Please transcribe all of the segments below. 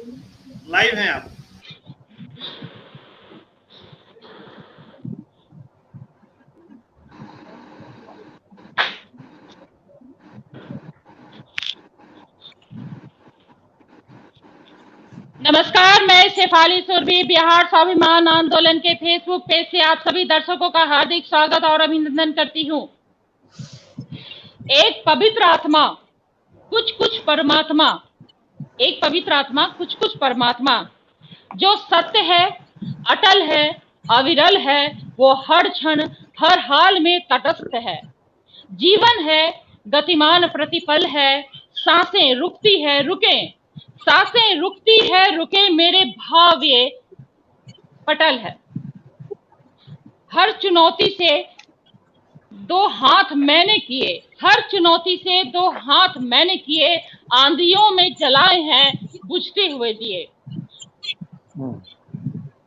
Live हैं आप। नमस्कार, मैं शेफाली सुरभि बिहार स्वाभिमान आंदोलन के फेसबुक पेज से आप सभी दर्शकों का हार्दिक स्वागत और अभिनंदन करती हूँ। एक पवित्र आत्मा कुछ कुछ परमात्मा, एक पवित्र आत्मा कुछ कुछ परमात्मा, जो सत्य है, अटल है, अविरल है, वो हर क्षण हर हाल में तटस्थ है। जीवन है, गतिमान प्रतिपल है, सांसें रुकती है रुके, सांसें रुकती है रुके, मेरे भाव ये पटल है। हर चुनौती से दो हाथ मैंने किए, हर चुनौती से दो हाथ मैंने किए, आंधियों में जलाए हैं बुझते हुए दिए।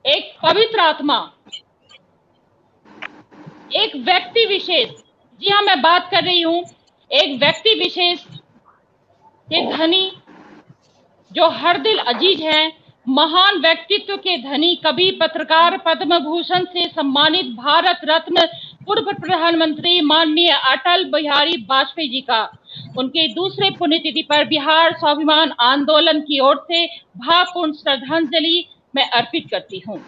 एक पवित्र आत्मा, एक व्यक्ति विशेष, जी हाँ मैं बात कर रही हूँ एक व्यक्ति विशेष के धनी, जो हर दिल अजीज हैं, महान व्यक्तित्व के धनी, कवि, पत्रकार, पद्म भूषण से सम्मानित भारत रत्न पूर्व प्रधानमंत्री माननीय अटल बिहारी वाजपेयी जी का उनके दूसरे पुण्यतिथि पर बिहार स्वाभिमान आंदोलन की ओर से भावपूर्ण श्रद्धांजलि मैं अर्पित करती हूँ।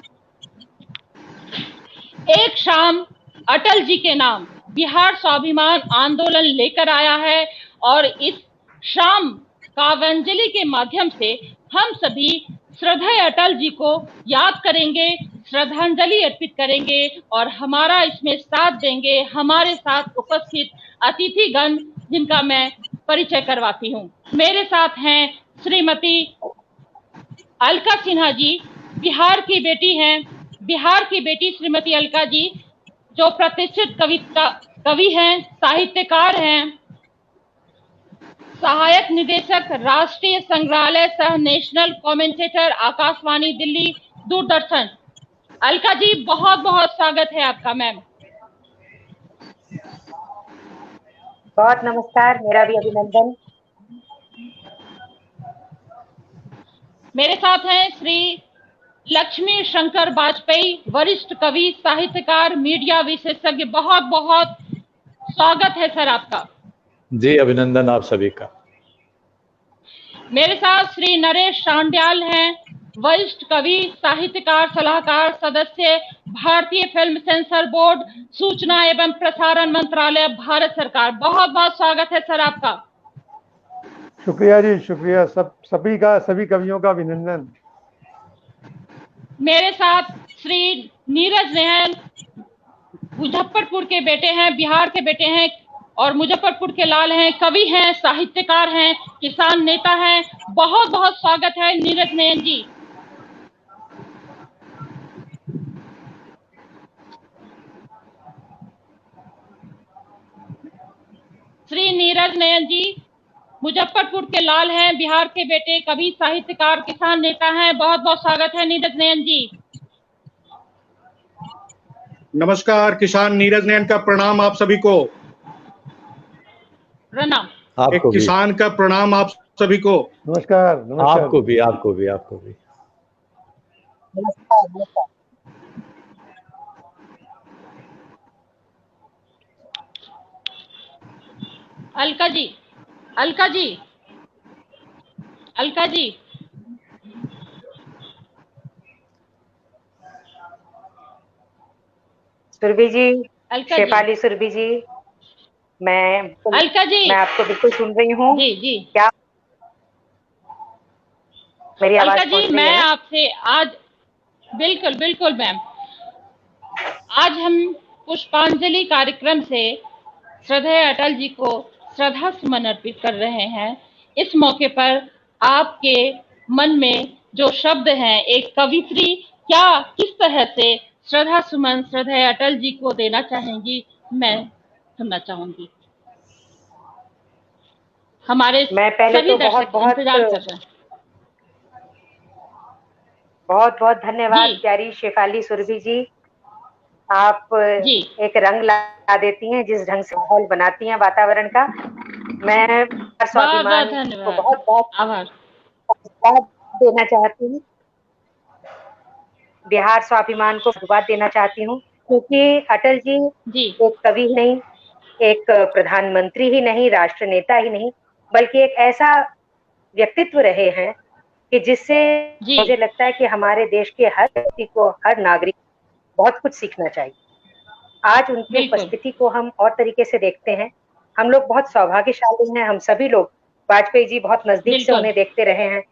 एक शाम अटल जी के नाम बिहार स्वाभिमान आंदोलन लेकर आया है और इस शाम काव्यांजलि के माध्यम से हम सभी श्रद्धेय अटल जी को याद करेंगे, श्रद्धांजलि अर्पित करेंगे और हमारा इसमें साथ देंगे हमारे साथ उपस्थित अतिथिगण, जिनका मैं परिचय करवाती हूँ। मेरे साथ हैं श्रीमती अलका सिन्हा जी, बिहार की बेटी हैं, बिहार की बेटी श्रीमती अलका जी, जो प्रतिष्ठित कवि हैं, साहित्यकार हैं, सहायक निदेशक राष्ट्रीय संग्रहालय सह नेशनल कमेंटेटर आकाशवाणी दिल्ली दूरदर्शन। अलका जी बहुत बहुत स्वागत है आपका मैम। बहुत नमस्कार, मेरा भी अभिनंदन। मेरे साथ हैं श्री लक्ष्मी शंकर वाजपेयी, वरिष्ठ कवि, साहित्यकार, मीडिया विशेषज्ञ। बहुत बहुत स्वागत है सर आपका। जी अभिनंदन आप सभी का। मेरे साथ श्री नरेश शांड्याल हैं, वरिष्ठ कवि, साहित्यकार, सलाहकार, सदस्य भारतीय फिल्म सेंसर बोर्ड, सूचना एवं प्रसारण मंत्रालय, भारत सरकार। बहुत बहुत स्वागत है सर आपका। शुक्रिया जी, शुक्रिया। सभी कवियों का अभिनंदन। मेरे साथ श्री नीरज नयन, मुजफ्फरपुर के बेटे हैं, बिहार के बेटे हैं और मुजफ्फरपुर के लाल हैं, कवि हैं, साहित्यकार हैं, किसान नेता हैं। बहुत बहुत स्वागत है नीरज नयन जी। श्री नीरज नयन जी मुजफ्फरपुर के लाल हैं, बिहार के बेटे, कवि, साहित्यकार, किसान नेता हैं। बहुत बहुत स्वागत है नीरज नयन जी। नमस्कार, किसान नीरज नयन का प्रणाम आप सभी को। प्रणाम। एक किसान का प्रणाम आप सभी को। नमस्कार, नमस्कार। आपको भी। नमस्कार। अलका जी, अलका जी, अलका जी। सुरभि जी, अलका शेफाली सुरभि जी, अलका जी, मैं आपको बिल्कुल सुन रही हूँ। जी जी। क्या मेरी आवाज अलका जी, पहुंच रही मैं है? आपसे आज बिल्कुल बिल्कुल मैम, आज हम पुष्पांजलि कार्यक्रम से श्रद्धेय अटल जी को श्रद्धा सुमन अर्पित कर रहे हैं। इस मौके पर आपके मन में जो शब्द हैं, एक कवित्री क्या किस तरह से श्रद्धा सुमन श्रद्धेय अटल जी को देना चाहेंगी, मैं सुनना चाहूंगी। हमारे मैं पहले सभी तो दर्शक इंतजार कर रहे हैं। बहुत बहुत धन्यवाद प्यारी शेफाली सुरभि जी। आप एक रंग ला देती हैं, जिस ढंग से माहौल बनाती हैं वातावरण का। मैं स्वाभिमान को बहुत बहुत आभार देना चाहती हूँ, बिहार स्वाभिमान को धन्यवाद देना चाहती हूँ, क्योंकि अटल जी एक कवि ही नहीं, एक प्रधानमंत्री ही नहीं, राष्ट्र नेता ही नहीं, बल्कि एक ऐसा व्यक्तित्व रहे हैं कि जिससे मुझे लगता है कि हमारे देश के हर व्यक्ति को, हर नागरिक बहुत कुछ सीखना चाहिए। आज उनकी उपस्थिति को हम और तरीके से देखते हैं। हम लोग बहुत सौभाग्यशाली हैं, हम सभी लोग वाजपेयी जी बहुत नजदीक से उन्हें देखते रहे हैं।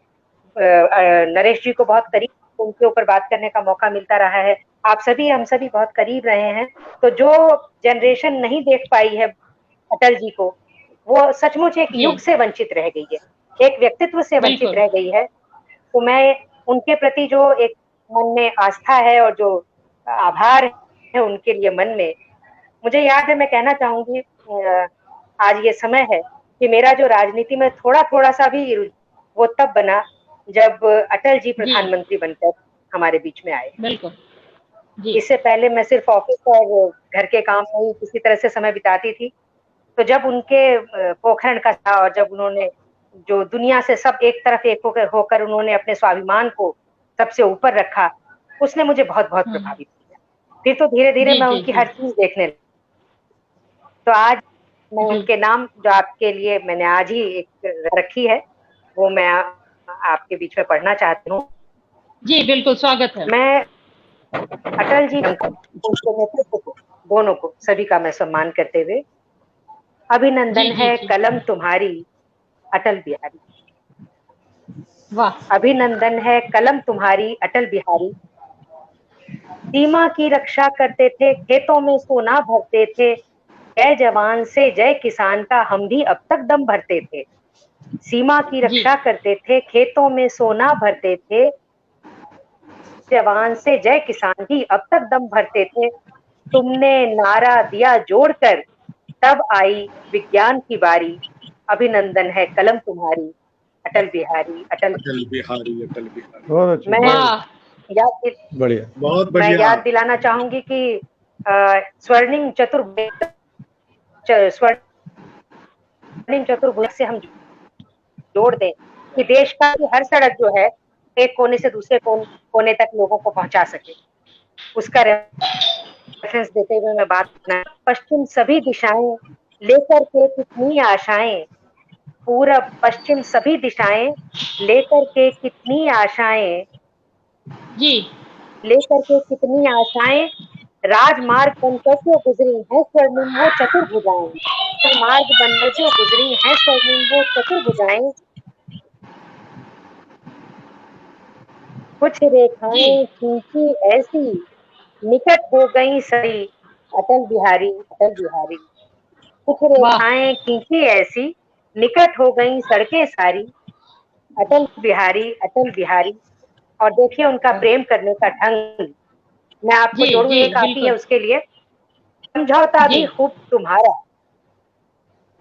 नरेश जी को बहुत करीब उनके ऊपर बात करने का मौका मिलता रहा है। आप सभी, हम सभी बहुत करीब रहे हैं। तो जो जनरेशन नहीं देख पाई है अटल जी को, वो सचमुच एक युग से वंचित रह गई है, एक व्यक्तित्व से वंचित रह गई है। तो मैं उनके प्रति जो एक मन में आस्था है और जो आभार है उनके लिए मन में, मुझे याद है, मैं कहना चाहूंगी, आज ये समय है कि मेरा जो राजनीति में थोड़ा थोड़ा सा भी वो तब बना जब अटल जी प्रधानमंत्री बनकर हमारे बीच में आए। बिल्कुल। इससे पहले मैं सिर्फ ऑफिस और घर के काम में ही किसी तरह से समय बिताती थी। तो जब उनके पोखरण का था और जब उन्होंने जो दुनिया से सब एक तरफ एक होकर उन्होंने अपने स्वाभिमान को सबसे ऊपर रखा, उसने मुझे बहुत बहुत प्रभावित किया। फिर तो धीरे धीरे मैं उनकी हर चीज देखने लगी। तो आज मैं उनके नाम जो आपके लिए मैंने आज ही एक रखी है, वो मैं आपके बीच में पढ़ना चाहती हूँ। जी बिल्कुल, स्वागत है। मैं अटल जी उनके नेतृत्व को, दोनों को, सभी का मैं सम्मान करते हुए, अभिनंदन है कलम तुम्हारी अटल बिहारी। वाह। अभिनंदन है कलम तुम्हारी अटल बिहारी। सीमा की रक्षा करते थे, खेतों में सोना भरते थे, जय जवान से जय किसान का हम भी अब तक दम भरते थे। सीमा की रक्षा करते थे, खेतों में सोना भरते थे, जवान से जय किसान की अब तक दम भरते थे। तुमने नारा दिया जोड़कर, तब आई विज्ञान की बारी। अभिनंदन है कलम तुम्हारी अटल बिहारी, अटल बिहारी, अटल बिहारी। बहुत अच्छी, मैं बढ़िया, बहुत मैं बढ़िया। याद दिलाना चाहूंगी कि स्वर्णिम चतुर्भुज से हम जोड़ दें कि देश का हर सड़क जो है एक कोने से दूसरे कोने तक लोगों को पहुंचा सके। उसका रेफरेंस देते हुए मैं बात करना, पश्चिम सभी दिशाएं लेकर के कितनी आशाएं, पूरब पश्चिम सभी दिशाएं लेकर के कितनी आशाएं, लेकर के कितनी आशाएं, राजमार्ग बनकर जो गुजरी है स्वर्णिम वो चतुर्भुजाएं, राजमार्ग बनकर जो गुजरी है स्वर्णिम वो चतुर्भुजाएं। कुछ रेखाएं खींची ऐसी निकट हो गई सरी, अटल बिहारी, अटल बिहारी। कुछ रेखाएं खींची ऐसी निकट हो गई सड़कें सारी, अटल बिहारी, अटल बिहारी। और देखिए उनका प्रेम करने का ढंग, मैं आपको जोड़ू, एक आती है उसके लिए, समझौता भी खूब तुम्हारा,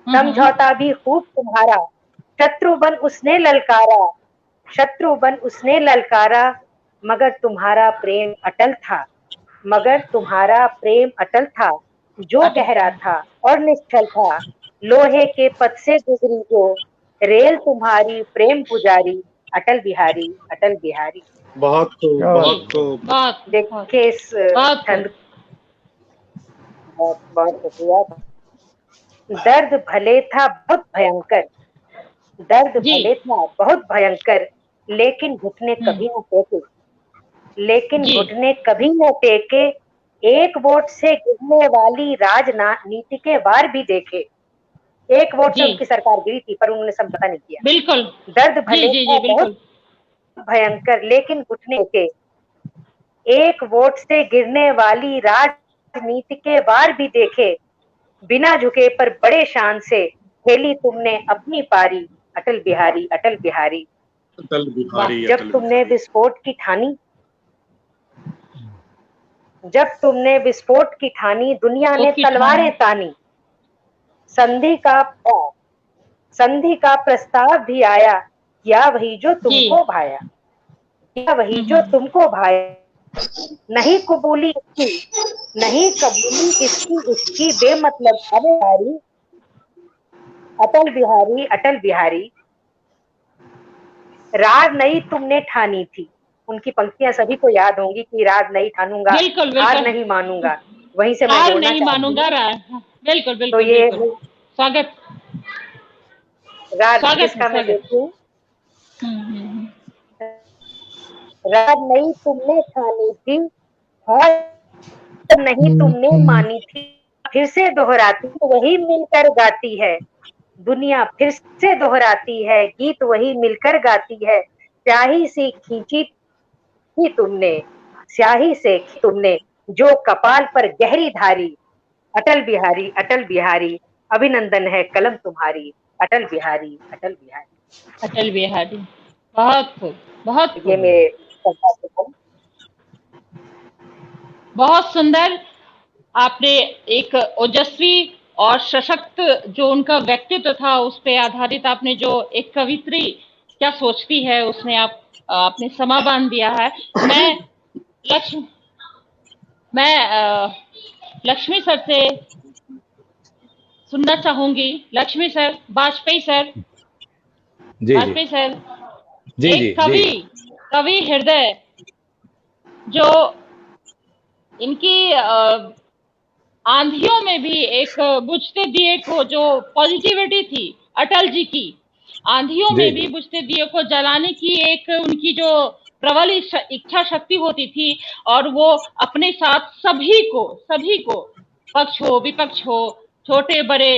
समझौता भी खूब तुम्हारा, शत्रु बन उसने ललकारा, शत्रु बन उसने ललकारा, मगर तुम्हारा प्रेम अटल था, मगर तुम्हारा प्रेम अटल था, जो गहरा था और निश्चल था, लोहे के पथ से गुजरी जो रेल तुम्हारी प्रेम पुजारी, अटल बिहारी, अटल बिहारी। बहुत खूब, बहुत खूब। देखिए इस छंद, बहुत बहुत शुक्रिया। दर्द भले था बहुत भयंकर, दर्द भले था बहुत भयंकर, लेकिन घुटने कभी न टेके, लेकिन घुटने कभी न टेके, एक वोट से गिरने वाली राजनीति के वार भी देखे। एक वोट से उनकी सरकार गिरी थी पर उन्होंने समझौता नहीं किया। बिल्कुल। दर्द भले था बहुत भयंकर, लेकिन घुटने के, एक वोट से गिरने वाली राजनीति के वार भी देखे, बिना झुके पर बड़े शान से खेली तुमने अपनी पारी, अटल बिहारी, अटल बिहारी। अटल बिहारी, जब तुमने विस्फोट की ठानी, जब तुमने विस्फोट की ठानी, दुनिया ने तलवारें तानी, संधि का प्रस्ताव भी आया, क्या वही जो तुमको भाया, क्या वही जो तुमको भाया। नहीं कबूली इसकी, नहीं कबूली इसकी, इसकी बेमतलब राज नहीं तुमने ठानी थी। उनकी पंक्तियां सभी को याद होंगी कि राज नहीं ठानूंगा, हार नहीं मानूंगा, वहीं से मैं हार जोड़ना नहीं मानूंगा। बिल्कुल बिल्कुल। तो ये स्वागत राज किसका मैं देखूं। राज नहीं तुमने ठानी थी, हार नहीं तुमने मानी थी, फिर से दोहराती वही मिलकर गाती है, दुनिया फिर से दोहराती है, गीत वही मिलकर गाती है, स्याही से खींची थी तुमने, स्याही से तुमने जो कपाल पर गहरी धारी, अटल बिहारी अटल बिहारी, अभिनंदन है कलम तुम्हारी, अटल बिहारी अटल बिहारी अटल बिहारी। बहुत खूब, बहुत खूब। ये मेरे बहुत सुंदर। आपने एक ओजस्वी और सशक्त जो उनका व्यक्तित्व था उस पे आधारित आपने जो एक कवित्री क्या सोचती है उसमें आपने समा बांध दिया है। मैं लक्ष्मी सर से सुनना चाहूंगी। Lakshmi sir, Vajpayee sir, Vajpayee sir, एक कवि हृदय जो इनकी आंधियों में भी एक बुझते दिए को जो पॉजिटिविटी थी अटल जी की, आंधियों में भी बुझते दिए को जलाने की एक उनकी जो प्रबल इच्छा शक्ति होती थी, और वो अपने साथ सभी को पक्ष हो विपक्ष हो, छोटे बड़े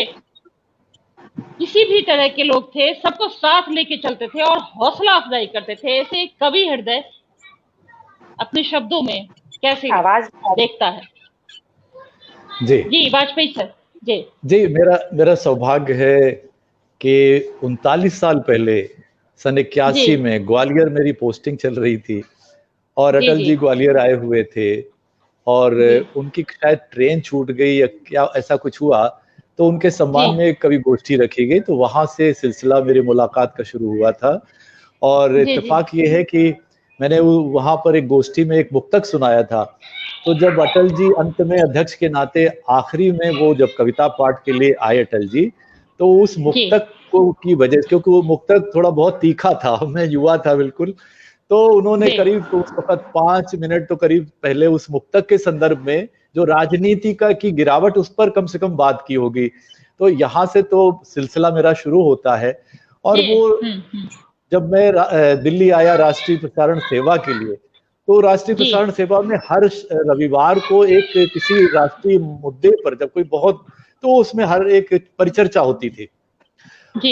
किसी भी तरह के लोग थे, सबको साथ लेके चलते थे और हौसला अफजाई करते थे। ऐसे एक कवि हृदय अपने शब्दों में कैसे आवाज देखता है? जी वाजपेयी सर। जी मेरा सौभाग्य है कि 39 साल पहले सन 81 में ग्वालियर मेरी पोस्टिंग चल रही थी और अटल जी ग्वालियर आए हुए थे और उनकी शायद ट्रेन छूट गई या क्या ऐसा कुछ हुआ, तो उनके सम्मान में एक कवि गोष्ठी रखी गई, तो वहां से सिलसिला मेरी मुलाकात का शुरू हुआ था। और इत्तेफाक ये है कि मैंने वहां पर एक गोष्ठी में एक मुक्तक सुनाया था, तो जब अटल जी अंत में अध्यक्ष के नाते आखिरी में वो जब कविता पाठ के लिए आए अटल जी, तो उस मुक्तक को की वजह से, क्योंकि वो मुक्तक थोड़ा बहुत तीखा था, मैं युवा था बिल्कुल, तो उन्होंने करीब उस वक्त 5 मिनट तो करीब पहले उस मुक्तक के संदर्भ में जो राजनीति की गिरावट उस पर कम से कम बात की होगी। तो यहाँ से तो सिलसिला मेरा शुरू होता है। और वो जब मैं दिल्ली आया राष्ट्रीय प्रसारण सेवा के लिए, तो राष्ट्रीय प्रसारण सेवा में हर रविवार को एक किसी राष्ट्रीय मुद्दे पर जब कोई बहुत, तो उसमें हर एक परिचर्चा होती थी,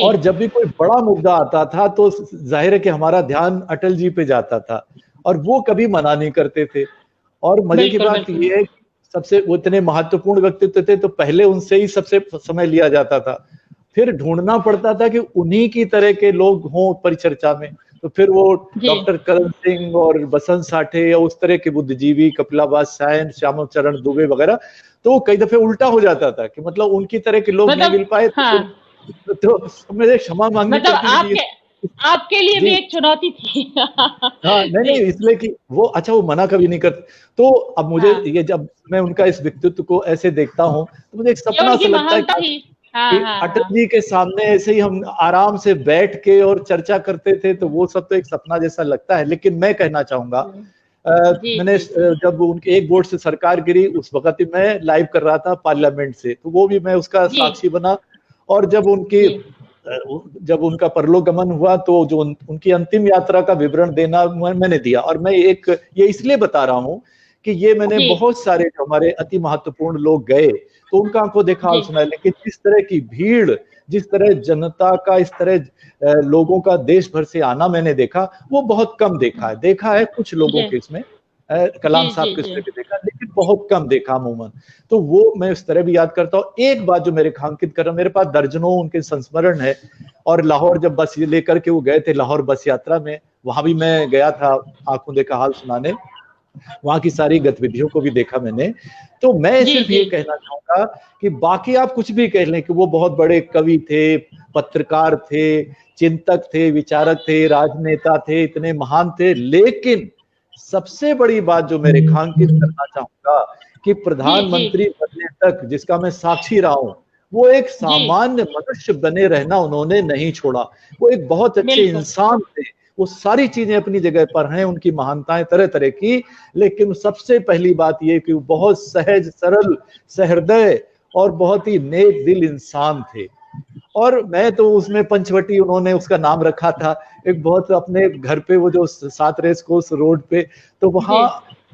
और जब भी कोई बड़ा मुद्दा आता था तो जाहिर है कि हमारा ध्यान अटल जी पे जाता था, और वो कभी मना नहीं करते थे। और मजे की बात ये है, सबसे वो इतने महत्वपूर्ण व्यक्तित्व थे, तो पहले उनसे ही सबसे समय लिया जाता था, फिर ढूंढना पड़ता था कि उन्हीं की तरह के लोग हों परिचर्चा में, तो फिर वो डॉक्टर करण सिंह और बसंत साठे या उस तरह के बुद्धिजीवी, कपिलाबाद सायन, श्याम चरण दुबे वगैरह, तो कई दफे उल्टा हो जाता था कि मतलब उनकी तरह के लोग नहीं मिल पाए। तो मुझे क्षमा मांगनी पड़ती थी। आपके लिए भी एक चुनौती थी। हाँ नहीं, इसलिए कि वो अच्छा वो मना कभी नहीं करते। तो अब मुझे ये जब मैं उनका इस व्यक्तित्व को ऐसे देखता हूँ तो मुझे एक सपना सा लगता है कि अटल जी के सामने ऐसे ही हम आराम से बैठ के और चर्चा करते थे, तो वो सब तो एक सपना जैसा लगता है। लेकिन मैं कहना चाहूंगा, मैंने जब उनके एक वोट से सरकार गिरी उस वक्त मैं लाइव कर रहा था पार्लियामेंट से, तो वो भी मैं उसका साक्षी बना। और जब उनका परलोकगमन हुआ तो जो उनकी अंतिम यात्रा का विवरण देना मैंने दिया। और मैं ये इसलिए बता रहा हूँ कि ये मैंने बहुत सारे जो हमारे अति महत्वपूर्ण लोग गए तो उनका आंखों देखा हाल सुना, लेकिन जिस तरह की भीड़, जिस तरह जनता का, इस तरह लोगों का देश भर से आना मैंने देखा, वो बहुत कम देखा है कुछ लोगों के इसमें, कलाम साहब के इसमें भी देखा, लेकिन बहुत कम देखा अमूमन। तो वो मैं उस तरह भी याद करता हूँ। एक बात जो मेरे रेखांकित कर रहा हूँ, मेरे पास दर्जनों उनके संस्मरण है। और लाहौर जब बस लेकर के वो गए थे, लाहौर बस यात्रा में, वहां भी मैं गया था आंखों देखा हाल सुनाने, वहां की सारी गतिविधियों को भी देखा मैंने। तो मैं सिर्फ ये कहना चाहूंगा कि बाकी आप कुछ भी कह लें कि वो बहुत बड़े कवि थे, पत्रकार थे, चिंतक थे, विचारक थे, राजनेता थे, इतने महान थे, लेकिन सबसे बड़ी बात जो मैं रेखांकित करना चाहूंगा कि प्रधानमंत्री बनने तक, जिसका मैं साक्षी रहा हूं, वो एक सामान्य मनुष्य बने रहना उन्होंने नहीं छोड़ा। वो एक बहुत अच्छे इंसान थे, वो सारी चीजें अपनी जगह पर हैं, उनकी महानताएं तरह तरह की, लेकिन सबसे पहली बात ये कि वो बहुत सहज, सरल, सहृदय और बहुत ही नेक दिल इंसान थे। और मैं तो उसमें पंचवटी उन्होंने उसका नाम रखा था, एक बहुत अपने घर पे वो जो 7 रेस कोर्स रोड पे, तो वहां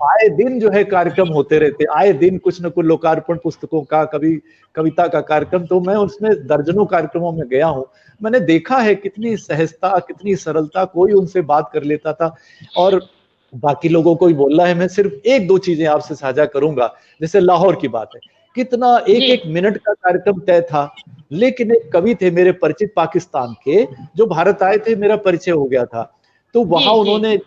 आए दिन जो है कार्यक्रम होते रहते, आए दिन कुछ न कुछ लोकार्पण पुस्तकों का, कभी कविता का कार्यक्रम, तो मैं उसमें दर्जनों कार्यक्रमों में गया हूं। मैंने देखा है कितनी सहजता, कितनी सरलता, कोई उनसे बात कर लेता था। और बाकी लोगों को भी बोलना है, मैं सिर्फ एक दो चीजें आपसे साझा करूंगा। जैसे लाहौर की बात है, कितना एक मिनट का कार्यक्रम तय था, लेकिन एक कवि थे मेरे परिचित पाकिस्तान के, जो भारत आए थे, मेरा परिचय हो गया था। तो वहां उन्होंने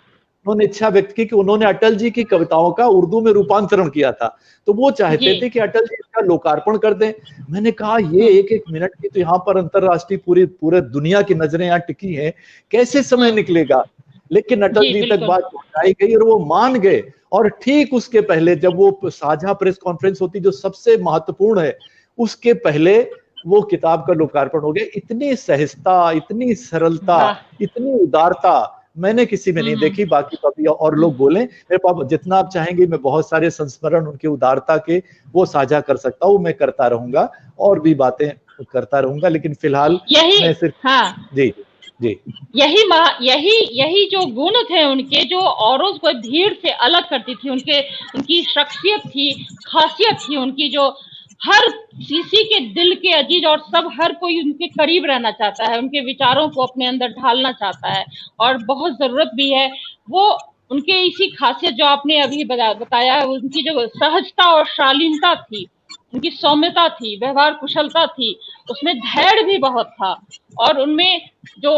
इच्छा व्यक्त की कि उन्होंने अटल जी की कविताओं का उर्दू में रूपांतरण किया था, तो वो चाहते थे कि अटल जी इसका लोकार्पण कर दें। मैंने कहा ये एक मिनट की तो यहाँ पर अंतरराष्ट्रीय पूरे दुनिया की नजरें यहाँ टिकी हैं, कैसे समय निकलेगा। लेकिन अटल जी तक बात पहुंचाई गई और वो मान गए। और ठीक उसके पहले जब वो साझा प्रेस कॉन्फ्रेंस होती जो सबसे महत्वपूर्ण है, उसके पहले वो किताब का लोकार्पण हो गया। इतनी सहजता, इतनी सरलता, इतनी उदारता मैंने किसी में नहीं देखी। बाकी कभी और लोग बोलें, मेरे पास जितना आप चाहेंगे मैं बहुत सारे संस्मरण उनके उदारता के वो साझा कर सकता हूँ, मैं करता रहूंगा और भी बातें करता रहूंगा, लेकिन फिलहाल मैं सिर्फ जी जी यही जो गुण थे उनके, जो औरों को भीड़ से अलग करती थी, उनकी शख्सियत थी, खासियत थी उनकी, जो हर किसी के दिल के अजीज, और सब हर कोई उनके करीब रहना चाहता है, उनके विचारों को अपने अंदर ढालना चाहता है, और बहुत जरूरत भी है। वो उनके इसी खासियत जो आपने अभी बताया, उनकी जो सहजता और शालीनता थी, उनकी सौम्यता थी, व्यवहार कुशलता थी, उसमें धैर्य भी बहुत था, और उनमें जो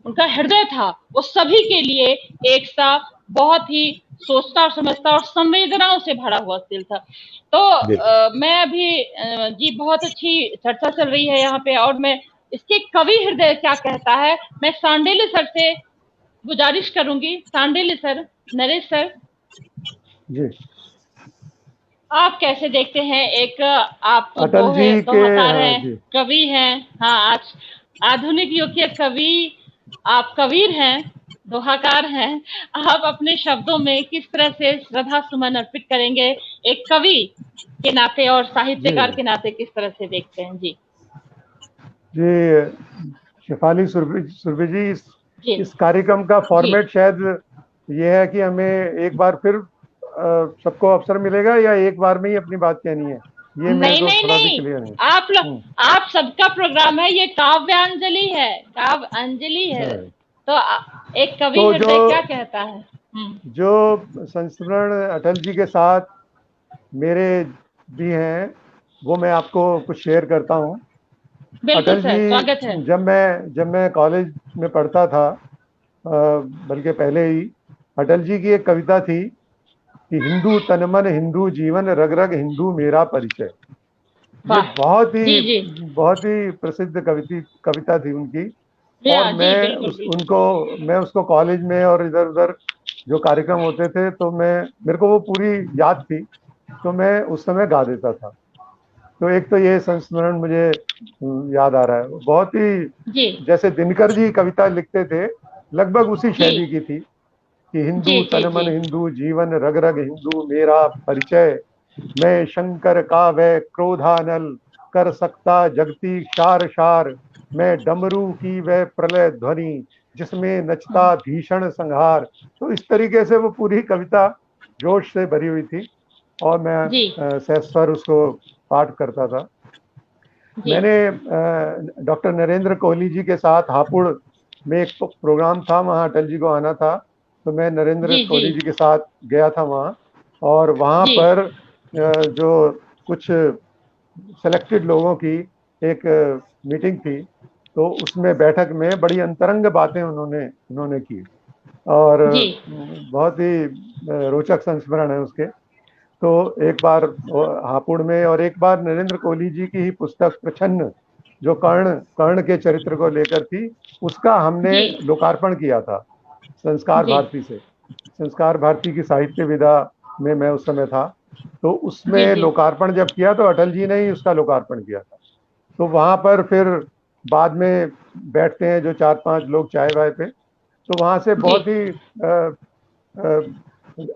उनका हृदय था वो सभी के लिए एक सा बहुत ही सोचता और समझता और संवेदनाओं से भरा हुआ दिल था। तो मैं अभी जी बहुत अच्छी चर्चा चल रही है यहाँ पे, और मैं इसके कवि हृदय क्या कहता है, मैं सांडिल्य सर से गुजारिश करूंगी। सांडिल्य सर, नरेश सर जी, आप कैसे देखते हैं? एक आप तो दोहाकार हैं, कवि हैं, हाँ, आज आधुनिक युग के कवि, आप कबीर हैं, दोहाकार हैं, आप अपने शब्दों में किस तरह से श्रद्धा सुमन अर्पित करेंगे, एक कवि के नाते और साहित्यकार के नाते किस तरह से देखते हैं? जी शेफाली सुरभि जी, इस कार्यक्रम का फॉर्मेट शायद ये है कि हमें एक बार फिर सबको अवसर मिलेगा, या एक बार में ही अपनी बात कहनी है? ये नहीं, आप सबका प्रोग्राम है, ये काव्यांजलि है, काव्यांजलि है। तो एक कवि हृदय क्या कहता है? जो संस्मरण अटल जी के साथ मेरे भी हैं, वो मैं आपको कुछ शेयर करता हूँ। अटल जी, स्वागत है। जब मैं कॉलेज में पढ़ता था, बल्कि पहले ही, अटल जी की एक कविता थी कि हिंदू तन मन हिंदू जीवन, रग रग हिंदू मेरा परिचय। बहुत ही प्रसिद्ध कविता थी उनकी। और मैं उसको कॉलेज में और इधर उधर जो कार्यक्रम होते थे, तो मेरे को वो पूरी याद थी, तो मैं उस समय गा देता था। तो एक तो ये संस्मरण मुझे याद आ रहा है। बहुत ही जैसे दिनकर जी कविता लिखते थे, लगभग उसी शैली की थी कि हिंदू तन मन हिंदू जीवन, रग रग हिंदू मेरा परिचय, मैं शंकर का वह क्रोधानल, कर सकता जगती शार शार, मैं डमरू की वह प्रलय ध्वनि, जिसमें नचता भीषण संहार। तो इस तरीके से वो पूरी कविता जोश से भरी हुई थी, और मैं सहस्वर उसको पाठ करता था। मैंने डॉक्टर नरेंद्र कोहली जी के साथ हापुड़ में एक प्रोग्राम था, वहाँ अटल जी को आना था, तो मैं नरेंद्र कोहली जी के साथ गया था वहाँ। और वहाँ पर जो कुछ सेलेक्टेड लोगों की एक मीटिंग थी, तो उसमें बैठक में बड़ी अंतरंग बातें उन्होंने की, और बहुत ही रोचक संस्मरण है उसके। तो एक बार हापुड़ में, और एक बार नरेंद्र कोहली जी की ही पुस्तक प्रछन्न, जो कर्ण के चरित्र को लेकर थी, उसका हमने लोकार्पण किया था संस्कार भारती से। संस्कार भारती की साहित्य विधा में मैं उस समय था, तो उसमें लोकार्पण जब किया तो अटल जी ने ही उसका लोकार्पण किया था। तो वहां पर फिर बाद में बैठते हैं जो 4-5 लोग चाय वाय पे, तो वहाँ से बहुत ही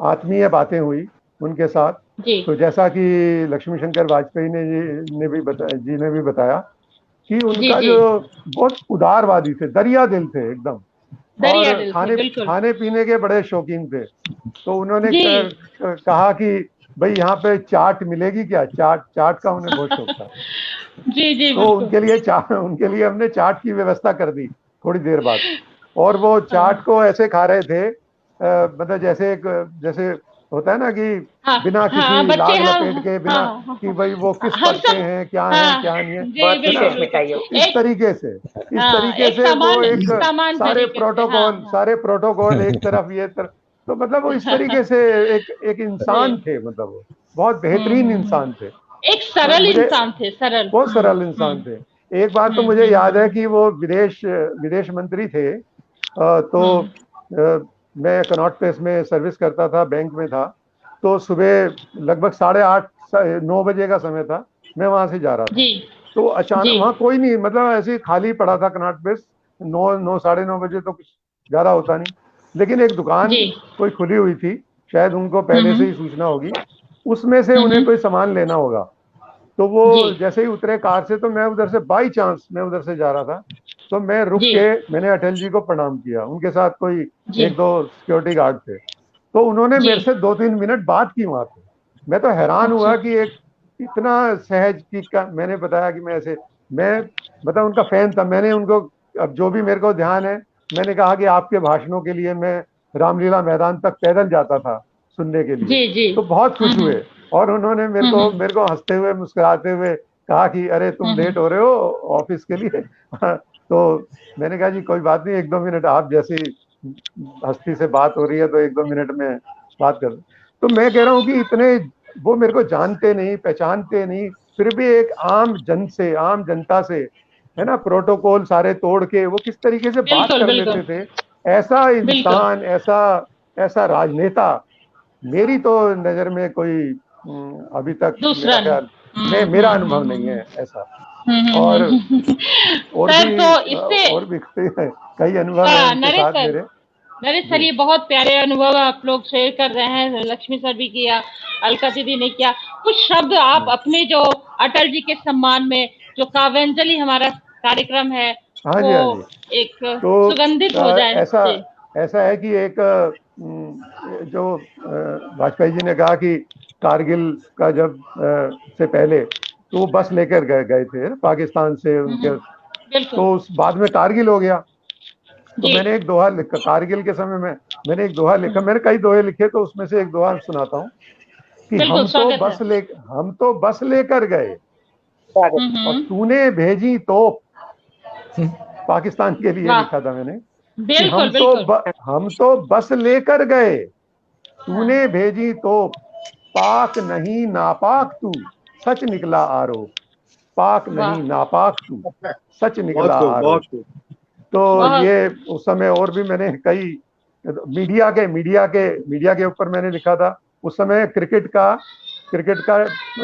आत्मीय बातें हुई उनके साथ। तो जैसा कि लक्ष्मी शंकर वाजपेयी ने भी बताया कि उनका जो बहुत उदारवादी थे, दरिया दिल थे एकदम, और खाने पीने के बड़े शौकीन थे। तो उन्होंने कहा कि भाई यहाँ पे चाट मिलेगी क्या, चाट का उन्हें बहुत शौक था। तो उनके लिए हमने चाट की व्यवस्था कर दी थोड़ी देर बाद, और वो चाट को ऐसे खा रहे थे मतलब जैसे होता है ना कि बिना किसी लाग लपेट के, बिना कि भाई वो किस पढ़ते हैं, क्या है क्या नहीं है, इस तरीके से वो एक सारे प्रोटोकॉल एक तरफ, ये तरफ, तो मतलब वो इस तरीके से एक इंसान थे, मतलब वो बहुत बेहतरीन इंसान थे, एक सरल इंसान थे, बहुत सरल इंसान थे। एक बात तो मुझे याद है कि वो विदेश मंत्री थे, तो मैं कनॉट प्लेस में सर्विस करता था, बैंक में था, तो सुबह लगभग 8:30-9 बजे का समय था, मैं वहां से जा रहा था, तो अचानक वहां कोई नहीं, मतलब ऐसे खाली पड़ा था कनॉट प्लेस। 9-9:30 बजे तो कुछ ज्यादा होता नहीं, लेकिन एक दुकान कोई खुली हुई थी, शायद उनको पहले से ही सूचना होगी, उसमें से उन्हें कोई सामान लेना होगा। तो वो जैसे ही उतरे कार से, तो मैं उधर से बाई चांस मैं उधर से जा रहा था, तो मैं रुक के मैंने अटल जी को प्रणाम किया। उनके साथ कोई 1-2 सिक्योरिटी गार्ड थे, तो उन्होंने मेरे से 2-3 मिनट बात की वहां पे। मैं तो हैरान हुआ कि एक इतना सहज की मैंने बताया कि मैं मतलब उनका फैन था। मैंने उनको, अब जो भी मेरे को ध्यान है, मैंने कहा कि आपके भाषणों के लिए मैं रामलीला मैदान तक पैदल जाता था सुनने के लिए। तो बहुत खुश हुए, और उन्होंने मेरे को हंसते हुए मुस्कुराते हुए कहा कि अरे तुम लेट हो रहे हो ऑफिस के लिए। तो मैंने कहा जी कोई बात नहीं, 1-2 मिनट, आप जैसी हस्ती से बात हो रही है तो 1-2 मिनट में बात कर। तो मैं कह रहा हूँ कि इतने वो मेरे को जानते नहीं, पहचानते नहीं, फिर भी एक आम जनता से, है ना, प्रोटोकॉल सारे तोड़ के वो किस तरीके से बात कर लेते थे। ऐसा इंसान, ऐसा राजनेता मेरी तो नजर में कोई अभी तक मेरा ख्याल मेरा अनुभव नहीं है ऐसा। और भी कई अनुभव हैं उनके साथ मेरे। नरेश सर, ये बहुत प्यारे अनुभव आप लोग शेयर कर रहे हैं, लक्ष्मी सर भी किया, अलका दीदी ने किया। कुछ शब्द आप अपने जो अटल जी के सम्मान में जो काव्यांजलि हमारा कार्यक्रम है, वो एक तो सुगंधित हो जाए। ऐसा है कि एक जो वाजपेयी जी ने कहा कि कारगिल का जब से पहले तो वो बस लेकर गए थे पाकिस्तान से उनके, तो उस बाद में कारगिल हो गया। तो मैंने एक दोहा लिखा कारगिल के समय में, मैंने एक दोहा लिखा, मैंने कई दोहे लिखे, तो उसमें से एक दोहा सुनाता हूँ कि हम तो बस लेकर गए और तूने भेजी तोप। पाकिस्तान के लिए लिखा था मैंने कि हम तो बस लेकर गए, तूने भेजी तोप, पाक नहीं नापाक तू, सच निकला आरोप। पाक नहीं नापाक तू, सच निकला आरोप। तो ये उस समय और भी मैंने कई मीडिया के ऊपर मैंने लिखा था। उस समय क्रिकेट का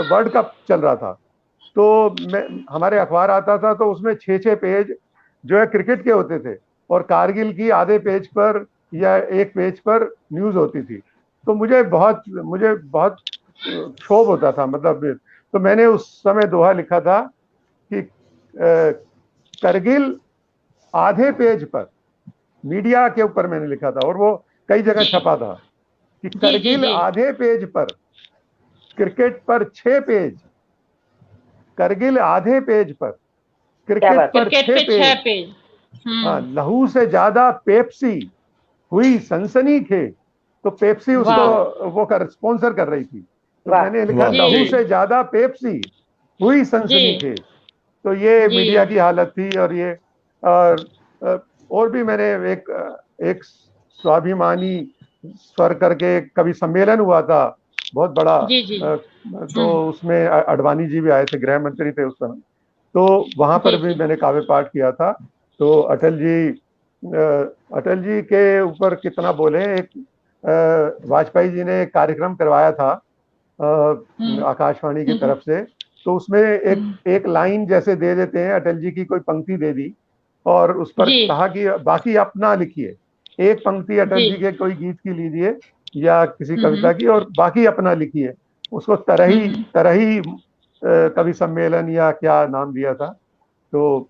वर्ल्ड कप चल रहा था, तो हमारे अखबार आता था, तो उसमें 6-6 पेज जो है क्रिकेट के होते थे, और कारगिल की आधे पेज पर या एक पेज पर न्यूज होती थी। तो मुझे बहुत क्षोभ होता था, मतलब। तो मैंने उस समय दोहा लिखा था कि करगिल आधे पेज पर, मीडिया के ऊपर मैंने लिखा था, और वो कई जगह छपा था कि करगिल आधे पेज पर, क्रिकेट पर 6 पेज। करगिल आधे पेज पर, क्रिकेट पर 6 पेज। हाँ, लहू से ज्यादा पेप्सी हुई सनसनीखेज। तो पेप्सी उसको वो स्पॉन्सर कर रही थी, तो मैंने लिखा लहू से ज्यादा पेप्सी हुई सनसनीखेज। तो ये मीडिया की हालत थी। और ये और भी मैंने एक स्वाभिमानी स्वर करके कभी सम्मेलन हुआ था बहुत बड़ा, तो उसमें अडवाणी जी भी आए थे, गृह मंत्री थे उस समय, तो वहां पर भी मैंने काव्य पाठ किया था। तो अटल जी के ऊपर कितना बोले। एक वाजपेयी जी ने एक कार्यक्रम करवाया था आकाशवाणी की तरफ से, तो उसमें एक लाइन जैसे दे देते हैं, अटल जी की कोई पंक्ति दे दी और उस पर कहा कि बाकी अपना लिखिए, एक पंक्ति अटल जी के कोई गीत की लीजिए या किसी कविता की और बाकी अपना लिखिए। उसको तरही कवि सम्मेलन या क्या नाम दिया था। तो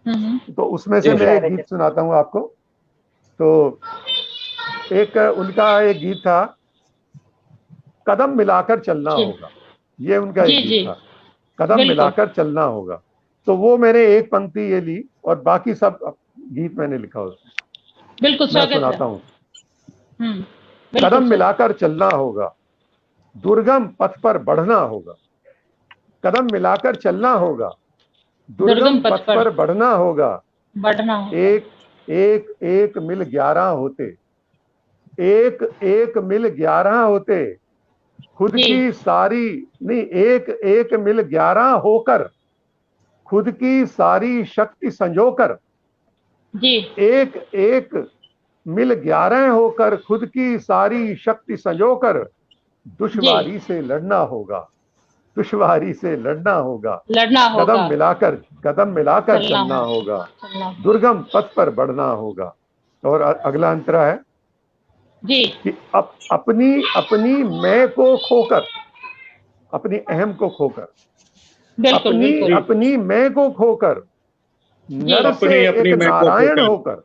उसमें से मैं एक गीत सुनाता हूँ आपको। तो एक उनका एक गीत था, कदम मिलाकर चलना होगा, ये उनका एक गीत था, कदम मिलाकर चलना होगा। तो वो मैंने एक पंक्ति ये ली और बाकी सब गीत मैंने लिखा उसमें। बिल्कुल मैं सुनाता हूँ। कदम मिलाकर चलना होगा, दुर्गम पथ पर बढ़ना होगा, कदम मिलाकर चलना होगा, दुर्गम पथ पर बढ़ना होगा, एक एक एक मिल 11 होते, एक एक मिल 11 होते, खुद की सारी नहीं, एक एक मिल 11 होकर, खुद की सारी शक्ति संजोकर, एक एक मिल 11 होकर, खुद की सारी शक्ति संजोकर, दुश्वारी से लड़ना होगा, दुश्वारी से लड़ना होगा, कदम मिलाकर चलना होगा, दुर्गम पथ पर बढ़ना होगा। और अगला अंतरा है कि अपनी मैं को खोकर, अपनी अहम को खोकर, अपनी मैं को खोकर, नर से एक नारायण होकर,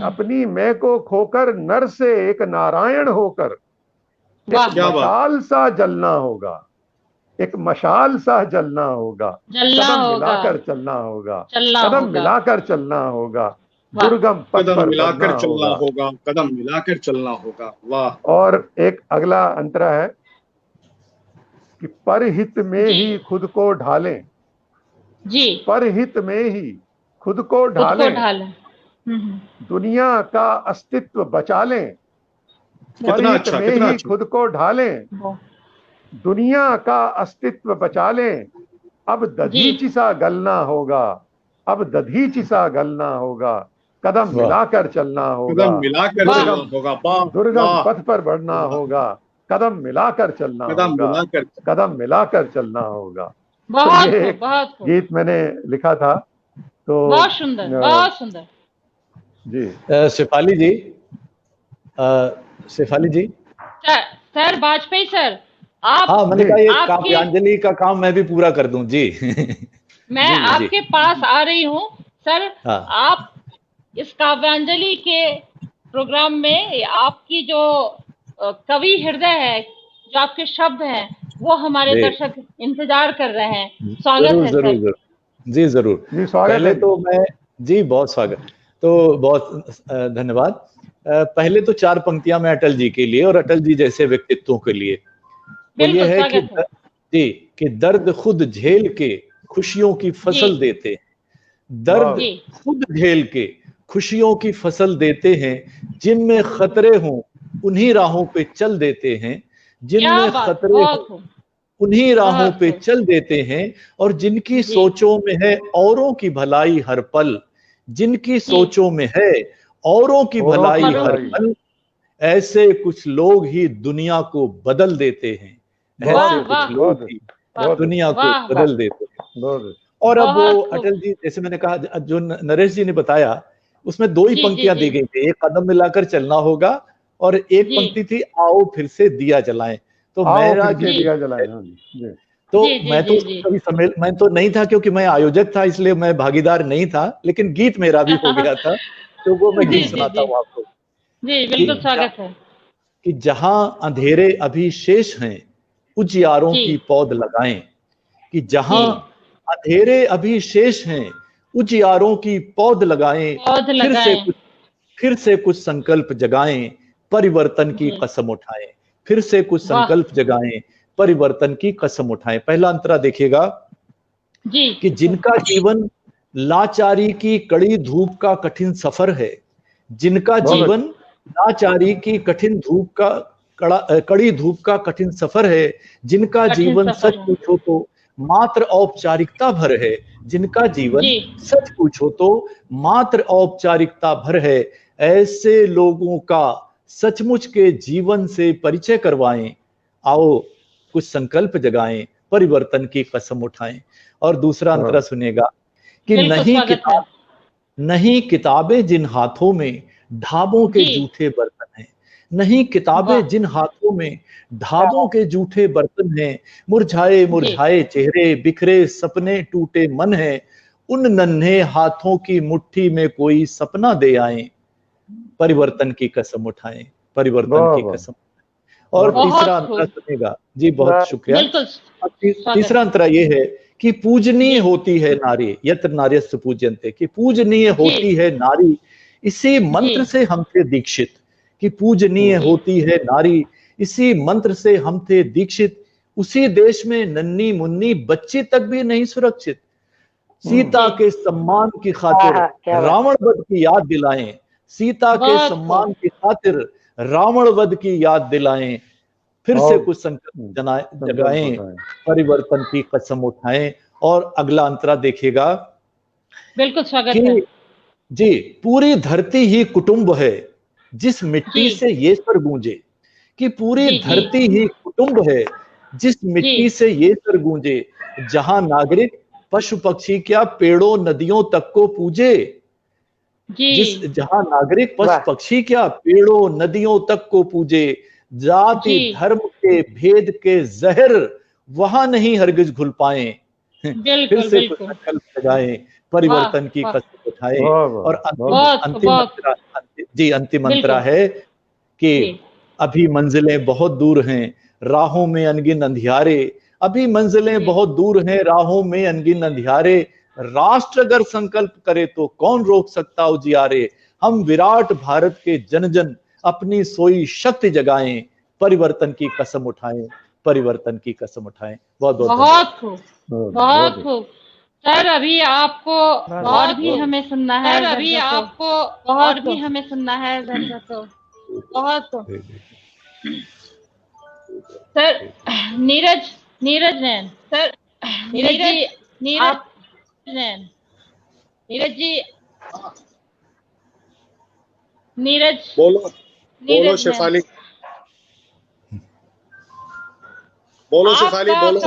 अपनी मैं को खोकर, नर से एक नारायण होकर, एक मशाल सा जलना होगा, एक मशाल सा जलना होगा, कदम मिलाकर चलना होगा, कदम मिलाकर चलना होगा, दुर्गम पथ पर मिलाकर चलना होगा, कदम मिलाकर चलना होगा। वाह। और एक अगला अंतरा है कि परहित में ही खुद को ढालें, परहित में ही खुद को ढालें, दुनिया का अस्तित्व बचा लें, परहित में ही खुद को ढालें, दुनिया का अस्तित्व बचा लें, अब दधीचि सा गलना होगा, अब दधीचि सा गलना होगा, कदम मिलाकर चलना होगा, कदम मिलाकर चलना होगा, दुर्गम पथ पर बढ़ना होगा, कदम मिलाकर चलना होगा, कदम मिलाकर चलना होगा। बहुत तो ये गीत मैंने लिखा था। तो बहुत सुंदर, बहुत सुंदर जी। शेफाली जी सर वाजपेयी सर, आप हाँ, मैंने कहा ये काव्यांजलि का काम मैं भी पूरा कर दूं जी। मैं जी, आपके पास आ रही हूँ सर। आप इस काव्यांजलि के प्रोग्राम में आपकी जो कवि हृदय है, जो आपके शब्द हैं, वो हमारे दर्शक इंतजार कर रहे हैं। स्वागत है सर। जरूर जी, जरूर जी, स्वागत। पहले तो मैं जी बहुत स्वागत, तो बहुत धन्यवाद। पहले तो 4 पंक्तियां मैं अटल जी के लिए और अटल जी जैसे व्यक्तित्वों के लिए। वो ये है कि दर्द खुद झेल के खुशियों की फसल देते हैं, दर्द खुद झेल के खुशियों की फसल देते हैं, जिनमें खतरे हों उन्हीं राहों पे चल देते हैं, जिनमें खतरे हों उन्हीं राहों पे चल देते हैं, और जिनकी सोचों में है औरों की भलाई हर पल, जिनकी सोचों में है औरों की भलाई हर पल, ऐसे कुछ लोग ही दुनिया को बदल देते हैं, ऐसे कुछ लोग ही दुनिया को बदल देते हैं। और अब वो अटल जी, जैसे मैंने कहा, जो नरेश जी ने बताया, उसमें 2 ही पंक्तियां दी गई थी, एक कदम मिलाकर चलना होगा और एक पंक्ति थी आओ फिर से दिया जलाएं। तो मेरा दिया जलाएं, तो मैं तो कभी मैं तो नहीं था, क्योंकि मैं आयोजक था, इसलिए मैं भागीदार नहीं था, लेकिन गीत मेरा भी हो गया था, तो वो मैं गीत सुनाता हूँ आपको। जी बिल्कुल, स्वागत है। कि जहां अंधेरे अभी शेष हैं उजियारों की पौध लगाएं, कि जहां अंधेरे अभी शेष हैं उजियारों की पौध लगाएं, फिर से कुछ संकल्प जगाएं, परिवर्तन की कसम उठाएं, फिर से कुछ संकल्प जगाएं, परिवर्तन की कसम उठाएं। पहला अंतरा देखिएगा कि जिनका जीवन लाचारी की कड़ी धूप का कठिन सफर है, जिनका जीवन लाचारी की कठिन धूप का कड़ी धूप का कठिन सफर है, जिनका जीवन सच पूछो तो मात्र औपचारिकता भर है, जिनका जीवन सच पूछो तो मात्र औपचारिकता भर है, ऐसे लोगों का सचमुच के जीवन से परिचय करवाएं, आओ कुछ संकल्प जगाएं, परिवर्तन की कसम उठाएं। और दूसरा अंतरा सुनिएगा कि नहीं किताबें जिन हाथों में ढाबों के जूठे बर्तन हैं, नहीं किताबें जिन हाथों में ढाबों के जूठे बर्तन हैं, मुरझाए मुरझाए चेहरे, बिखरे सपने, टूटे मन है, उन नन्हे हाथों की मुट्ठी में कोई सपना दे आए, परिवर्तन की कसम उठाएं, परिवर्तन की कसम। और तीसरा अंतरा सुनेगा जी, बहुत शुक्रिया। तीसरा अंतरा ये है कि पूजनीय होती है नारी, यत्र नार्यस्तु पूज्यन्ते, कि पूजनीय होती है नारी, इसी मंत्र से हम थे दीक्षित, कि पूजनीय होती है नारी, इसी मंत्र से हम थे दीक्षित, उसी देश में नन्ही मुन्नी बच्ची तक भी नहीं सुरक्षित, सीता के सम्मान की खातिर रावण वध की याद दिलाएं, सीता के सम्मान की खातिर रावण वध की याद दिलाएं, फिर से कुछ संकल्प जगाएं, परिवर्तन की कसम उठाएं। और अगला अंतरा देखिएगा, बिल्कुल स्वागत है जी। पूरी धरती ही कुटुंब है, जिस मिट्टी से ये स्वर गूंजे, कि पूरी धरती ही कुटुंब है, जिस मिट्टी से ये स्वर गूंजे, जहां नागरिक पशु पक्षी क्या पेड़ों नदियों तक को पूजे, जहां नागरिक पशु पक्षी क्या पेड़ों नदियों तक को पूजे, जाति धर्म के भेद के जहर वहां नहीं हरगिज घुल पाए, फिर से कुछ संकल्प लगाएं, परिवर्तन की कसम उठाएं। और अंतिम मंत्रा है कि अभी मंजिलें बहुत दूर हैं, राहों में अनगिन अंधियारे, अभी मंजिलें बहुत दूर हैं, राहों में अनगिन अंधियारे, राष्ट्र अगर संकल्प करे तो कौन रोक सकता उजियारे, हम विराट भारत के जन जन अपनी सोई शक्ति जगाएं, परिवर्तन की कसम उठाएं, परिवर्तन की कसम उठाएं। बहुत खूब, बहुत खूब सर। अभी आपको और भी हमें सुनना है, अभी आपको और भी हमें सुनना है तो बहुत सर। नीरज नैन सर, नीरज बोलो शेफाली, बोलो शेफाली, बोलो।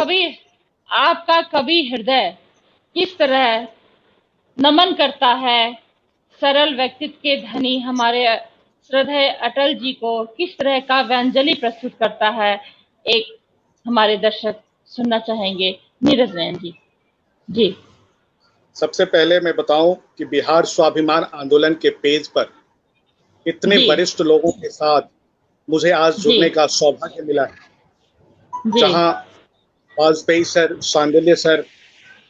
आपका कभी हृदय किस तरह नमन करता है सरल व्यक्तित्व के धनी हमारे श्रद्धेय अटल जी को, किस तरह का व्यंजलि प्रस्तुत करता है, एक हमारे दर्शक सुनना चाहेंगे। नीरज नैन जी। जी, सबसे पहले मैं बताऊं कि बिहार स्वाभिमान आंदोलन के पेज पर इतने वरिष्ठ लोगों के साथ मुझे आज जुड़ने का सौभाग्य मिला है, जहां वाजपेयी सर, सांडिल्य सर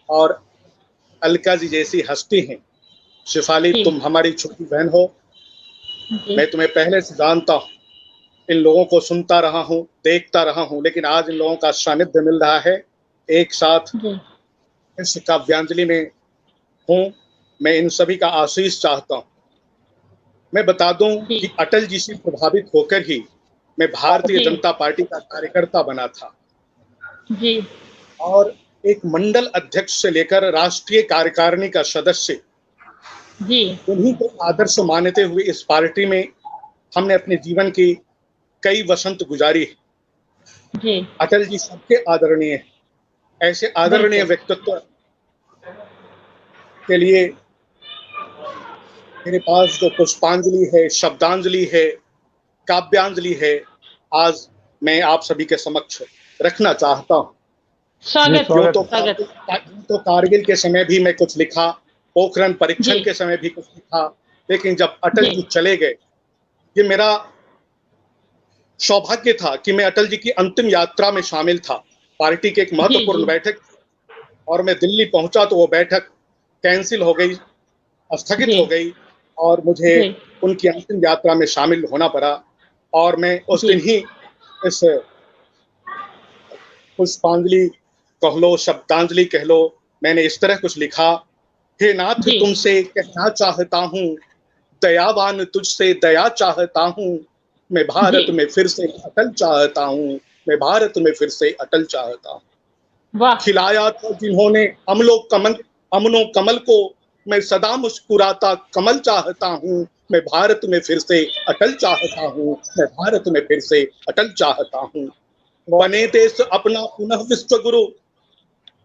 और अलका जी जैसी हस्ती हैं। शेफाली, तुम हमारी छोटी बहन हो, मैं तुम्हें पहले से जानता हूँ, इन लोगों को सुनता रहा हूँ, देखता रहा हूँ, लेकिन आज इन लोगों का सानिध्य मिल रहा है, एक साथ इस काव्यांजलि में हूँ। मैं इन सभी का आशीष चाहता हूँ। मैं बता दूं कि अटल जी से प्रभावित होकर ही मैं भारतीय जनता पार्टी का कार्यकर्ता बना था जी, और एक मंडल अध्यक्ष से लेकर राष्ट्रीय कार्यकारिणी का सदस्य जी, उन्हीं को आदर्श मानते हुए इस पार्टी में हमने अपने जीवन की कई वसंत गुजारी है। जी, अटल जी सबके आदरणीय हैं। ऐसे आदरणीय व्यक्तित्व के लिए मेरे पास जो पुष्पांजलि है, शब्दांजलि है, काव्यांजलि है, आज मैं आप सभी के समक्ष रखना चाहता हूँ। तो कारगिल के समय भी मैं कुछ लिखा, पोखरण परीक्षण के समय भी कुछ लिखा, लेकिन जब अटल जी चले गए, ये मेरा सौभाग्य था कि मैं अटल जी की अंतिम यात्रा में शामिल था। पार्टी की एक महत्वपूर्ण बैठक और मैं दिल्ली पहुंचा तो वो बैठक कैंसिल हो गई, स्थगित हो गई और मुझे उनकी अंतिम यात्रा में शामिल होना पड़ा। और मैं उस दिन ही इस पुष्पांजलि कह लो, शब्दांजलि कह लो, मैंने इस तरह कुछ लिखा। हे नाथ, तुमसे कहना चाहता हूँ, दयावान तुझसे दया चाहता हूँ, मैं भारत में फिर से अटल चाहता हूँ, मैं भारत में फिर से अटल चाहता हूँ। खिलाया था जिन्होंने अमनो कमल को, मैं सदा मुस्कुराता कमल चाहता हूँ, मैं भारत में फिर से अटल चाहता हूँ, मैं भारत में फिर से अटल चाहता हूँ। बने देश अपना पुनः विश्व गुरु,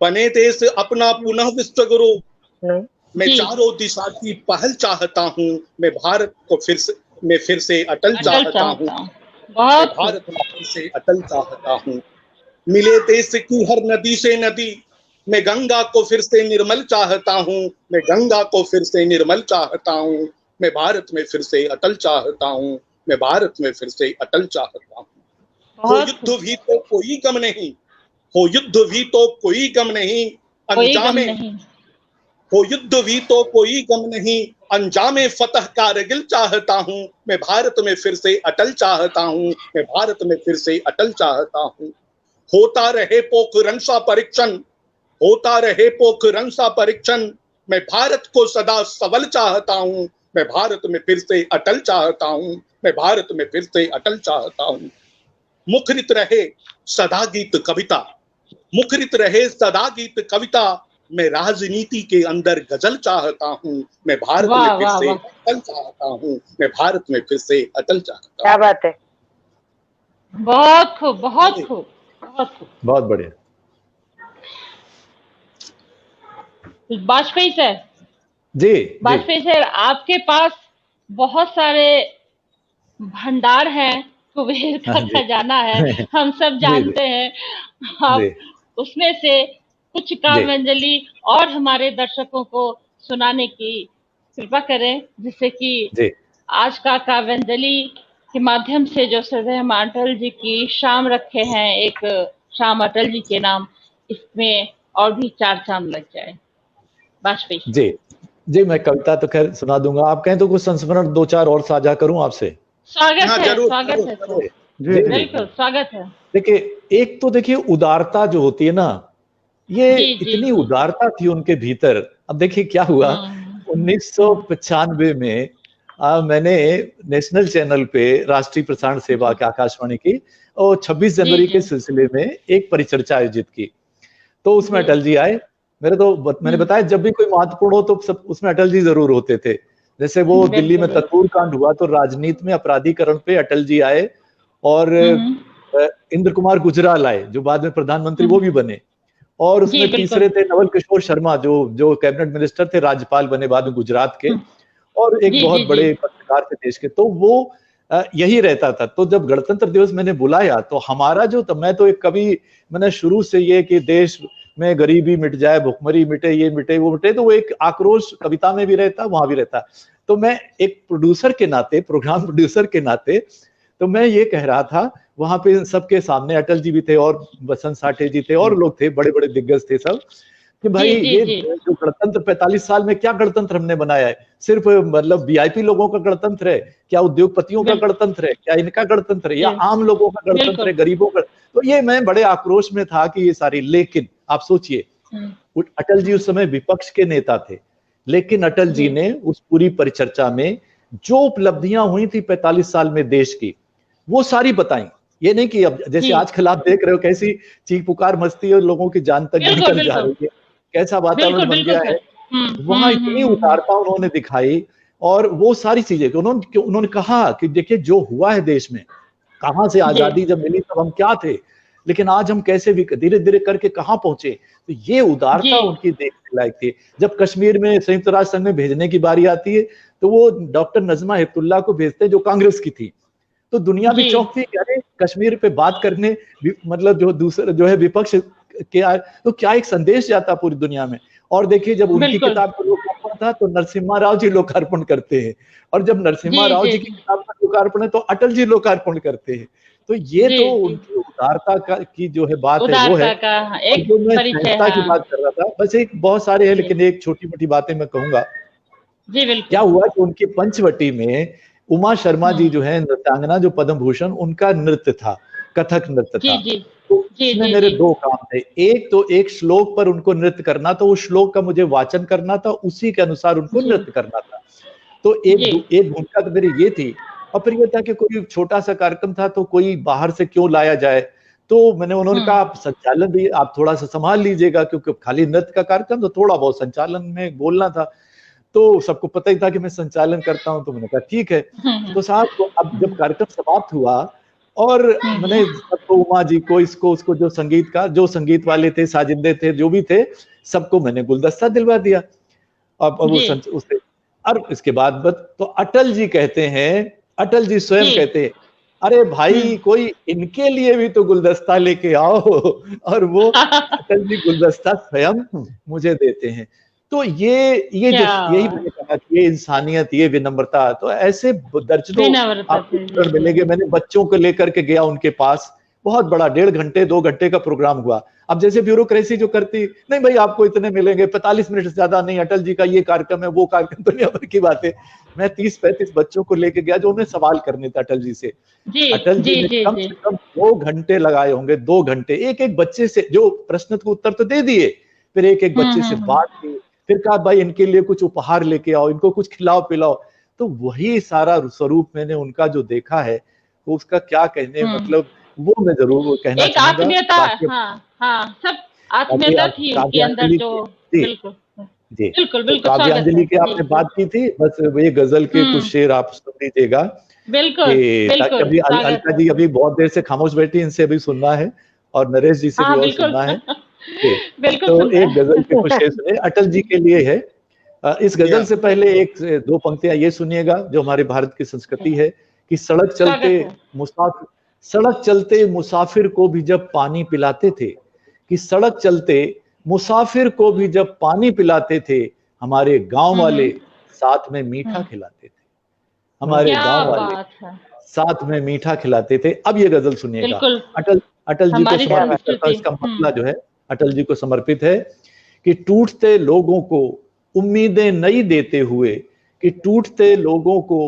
बने देश अपना पुनः विश्व गुरु, मैं चारों दिशा की पहल चाहता हूँ, मैं भारत को फिर से अटल चाहता हूँ, भारत में फिर से अटल चाहता हूँ। मिले देश की हर नदी से नदी, मैं गंगा को फिर से निर्मल चाहता हूँ, मैं गंगा को फिर से निर्मल चाहता हूँ, मैं भारत में फिर से अटल चाहता हूँ, मैं भारत में फिर से अटल चाहता हूँ। हो युद्ध भी तो कोई गम नहीं, हो युद्ध भी तो कोई गम नहीं, अंजामे हो युद्ध भी तो कोई गम नहीं, अंजामे फतह कारगिल चाहता हूँ, मैं भारत में फिर से अटल चाहता हूँ, मैं भारत में फिर से अटल चाहता हूँ। होता रहे पोखरण सा परीक्षण, होता रहे पोखरण सा परीक्षण, मैं भारत को सदा सबल चाहता हूँ, मैं भारत में फिर से अटल चाहता हूँ, मैं भारत में फिर से अटल चाहता हूँ। मुखरित रहे सदा गीत कविता, मुखरित रहे सदा गीत कविता, मैं राजनीति के अंदर गजल चाहता हूँ, मैं भारत में फिर से अटल चाहता हूँ, मैं भारत में फिर से अटल चाहता हूँ। क्या बात है, बहुत खूब, बहुत खूब, बहुत खूब, बहुत बढ़िया। वाजपेयी सर, जी वाजपेयी सर, आपके पास बहुत सारे भंडार हैं, कुबेर का खजाना है, हम सब जानते हैं। आप उसमें से कुछ काव्यांजलि और हमारे दर्शकों को सुनाने की कृपा करें, जिससे कि आज का काव्यांजलि के माध्यम से जो श्रद्धेय हम अटल जी की शाम रखे हैं, एक शाम अटल जी के नाम, इसमें और भी 4 चांद लग जाए। वाजपेयी जी जी, मैं कविता तो खैर सुना दूंगा, आप कहें तो कुछ संस्मरण 2-4 और साझा करूं आपसे? स्वागत है, स्वागत है, बिल्कुल स्वागत है। देखिए, एक तो देखिए उदारता जो होती है ना, ये इतनी उदारता थी उनके भीतर। अब देखिए क्या हुआ, 1995 में मैंने नेशनल चैनल पे राष्ट्रीय प्रसारण सेवा के आकाशवाणी की और 26 जनवरी के सिलसिले में एक परिचर्चा आयोजित की। तो उसमें अटल जी आए। मैंने बताया जब भी कोई महत्वपूर्ण हो तो सब उसमें अटल जी जरूर होते थे। जैसे वो दिल्ली में तत्पूर कांड हुआ तो राजनीति में अपराधीकरण पे अटल जी आए, और इंद्र कुमार गुजराल आए जो बाद में प्रधानमंत्री वो भी बने, और उसमें तीसरे थे नवल किशोर शर्मा जो कैबिनेट मिनिस्टर थे, राज्यपाल बने बाद में गुजरात के, और एक बहुत बड़े पत्रकार थे देश के। तो वो यही रहता था। तो जब गणतंत्र दिवस मैंने बुलाया तो हमारा जो, मैं तो एक कवि, मैंने शुरू से ये कि देश में गरीबी मिट जाए, भुखमरी मिटे, ये मिटे वो मिटे, तो वो एक आक्रोश कविता में भी रहता, वहां भी रहता। तो मैं एक प्रोड्यूसर के नाते, प्रोग्राम प्रोड्यूसर के नाते, तो मैं ये कह रहा था वहां पे सबके सामने, अटल जी भी थे और बसंत साठे जी थे और लोग थे, बड़े बड़े दिग्गज थे सब, कि भाई ये जो गणतंत्र 45 साल में क्या गणतंत्र हमने बनाया है? सिर्फ मतलब वीआईपी लोगों का गणतंत्र है क्या? उद्योगपतियों का गणतंत्र है क्या? इनका गणतंत्र है या आम लोगों का गणतंत्र है, गरीबों का? तो ये मैं बड़े आक्रोश में था कि ये सारी, लेकिन आप सोचिए अटल जी उस समय विपक्ष के नेता थे, लेकिन अटल जी ने उस पूरी परिचर्चा में जो उपलब्धियां हुई थी 45 साल में देश की, वो सारी बताई। ये नहीं कि अब जैसे आजकल आप देख रहे हो कैसी चीख पुकार मस्ती और लोगों की जान तक निकल जा रही है, कैसा वातावरण बन गया है। वहां इतनी उदारता उन्होंने दिखाई, और वो सारी चीजें उन्होंने कहा कि देखिए जो हुआ है देश में, कहां से आजादी जब मिली तब हम क्या थे, लेकिन आज हम कैसे भी धीरे धीरे करके कहां पहुंचे। तो ये उदारता उनकी देखने लायक थी। जब कश्मीर में संयुक्त राष्ट्र संघ में भेजने की बारी आती है तो वो डॉक्टर नजमा हेपतुल्ला को भेजते हैं जो कांग्रेस की थी। तो दुनिया भी चौंकती है, अरे कश्मीर पे बात करने मतलब जो दूसरा जो है विपक्ष के, तो क्या एक संदेश जाता पूरी दुनिया में। और देखिए जब उनकी किताब का लोकार्पण था तो नरसिम्हा राव जी लोकार्पण करते हैं, और जब नरसिम्हा राव जी की किताब का लोकार्पण है तो अटल जी लोकार्पण करते हैं। तो ये तो उनकी उदारता की जो है बात है वो है। जो मैं सहजता की बात कर रहा था, बस एक बहुत सारे हैं लेकिन एक छोटी मोटी बातें मैं कहूंगा। क्या हुआ कि उनकी पंचवटी में उमा शर्मा जी जो है नृत्यांगना, जो पद्म भूषण, उनका नृत्य था, कथक नृत्य था। तो इसमें मेरे 2 काम थे। एक तो एक श्लोक पर उनको नृत्य करना, तो उस श्लोक का मुझे वाचन करना था, उसी के अनुसार उनको नृत्य करना था। तो एक भूमिका तो मेरी ये थी। और फिर ये था कि कोई छोटा सा कार्यक्रम था तो कोई बाहर से क्यों लाया जाए, तो उन्होंने कहा आप संचालन भी आप थोड़ा सा संभाल लीजिएगा, क्योंकि खाली नृत्य का कार्यक्रम तो थोड़ा बहुत संचालन में बोलना था। तो सबको पता ही था कि मैं संचालन करता हूं, तो मैंने कहा ठीक है। तो साहब अब जब कार्यक्रम समाप्त हुआ और मैंने सबको, उमा जी को, इसको उसको, जो संगीत वाले थे, साजिंदे थे, जो भी थे, सबको मैंने गुलदस्ता दिलवा दिया। अब वो उससे, और इसके बाद तो अटल जी कहते हैं, अटल जी स्वयं कहते हैं, अरे भाई कोई इनके लिए भी तो गुलदस्ता लेके आओ, और वो अटल जी गुलदस्ता स्वयं मुझे देते हैं। तो ये जो, यही मैंने कहा कि ये इंसानियत, ये विनम्रता, तो ऐसे दर्जनों आपको मिलेंगे। मैंने बच्चों को लेकर के गया उनके पास, बहुत बड़ा 1.5 घंटे 2 घंटे का प्रोग्राम हुआ। अब जैसे ब्यूरोक्रेसी जो करती, नहीं भाई आपको इतने मिलेंगे, 45 मिनट से ज्यादा नहीं, अटल जी का ये कार्यक्रम है, वो कार्यक्रम, दुनिया भर की बातें। मैं 30-35 बच्चों को लेके गया जो उन्हें सवाल करने थे अटल जी से। अटल जी ने कम से कम 2 घंटे लगाए होंगे, 2 घंटे, एक एक बच्चे से, जो प्रश्न को उत्तर तो दे दिए, फिर एक एक बच्चे से बात की, फिर कहा भाई इनके लिए कुछ उपहार लेके आओ, इनको कुछ खिलाओ पिलाओ। तो वही सारा स्वरूप मैंने उनका जो देखा है, तो उसका क्या कहने, मतलब वो मैं जरूर कहना चाहूंगा। आत्मीयता, हाँ, सब आत्मीयता थी उनके अंदर जो, बिल्कुल जी, काव्यांजलि की आपने बात की थी, बस ये गजल के कुछ शेर आप सुन लीजिएगा। बिल्कुल, अभी अलका जी अभी बहुत देर से खामोश बैठी, इनसे अभी सुनना है, और नरेश जी से भी और सुनना है। तो एक गजल के कुछ शेर सुनिए, अटल जी के लिए है। इस गजल से पहले 1-2 पंक्तियां ये सुनिएगा, जो हमारे भारत की संस्कृति है, कि सड़क चलते मुसाफिर को भी जब पानी पिलाते थे, कि सड़क चलते मुसाफिर को भी जब पानी पिलाते थे, हमारे गांव वाले साथ में मीठा खिलाते थे, हमारे गांव वाले साथ में मीठा खिलाते थे। अब ये गजल सुनिएगा, अटल जी को समर्पित करता है। इसका मसला जो है अटल जी को समर्पित है, कि टूटते लोगों को उम्मीदें नई देते हुए, कि टूटते लोगों को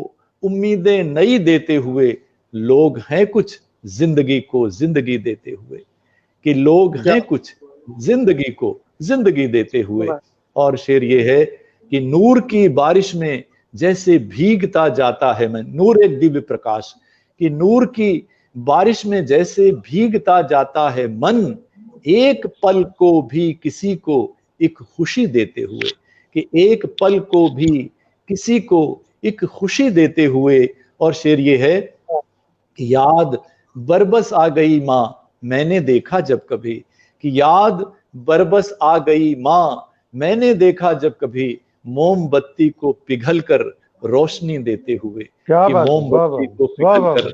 उम्मीदें नई देते हुए, लोग हैं कुछ जिंदगी को जिंदगी देते हुए, कि लोग हैं कुछ जिंदगी को जिंदगी देते हुए। और शेर ये है कि नूर की बारिश में जैसे भीगता जाता है मैं, नूर एक दिव्य प्रकाश, कि नूर की बारिश में जैसे भीगता जाता है मन, एक पल को भी किसी को एक खुशी देते हुए, कि एक पल को भी किसी को एक खुशी देते हुए। और शेर ये है कि याद बरबस आ गई माँ मैंने देखा जब कभी, कि याद बरबस आ गई माँ मैंने देखा जब कभी, मोमबत्ती को पिघलकर रोशनी देते हुए, कि मोमबत्ती को पिघलकर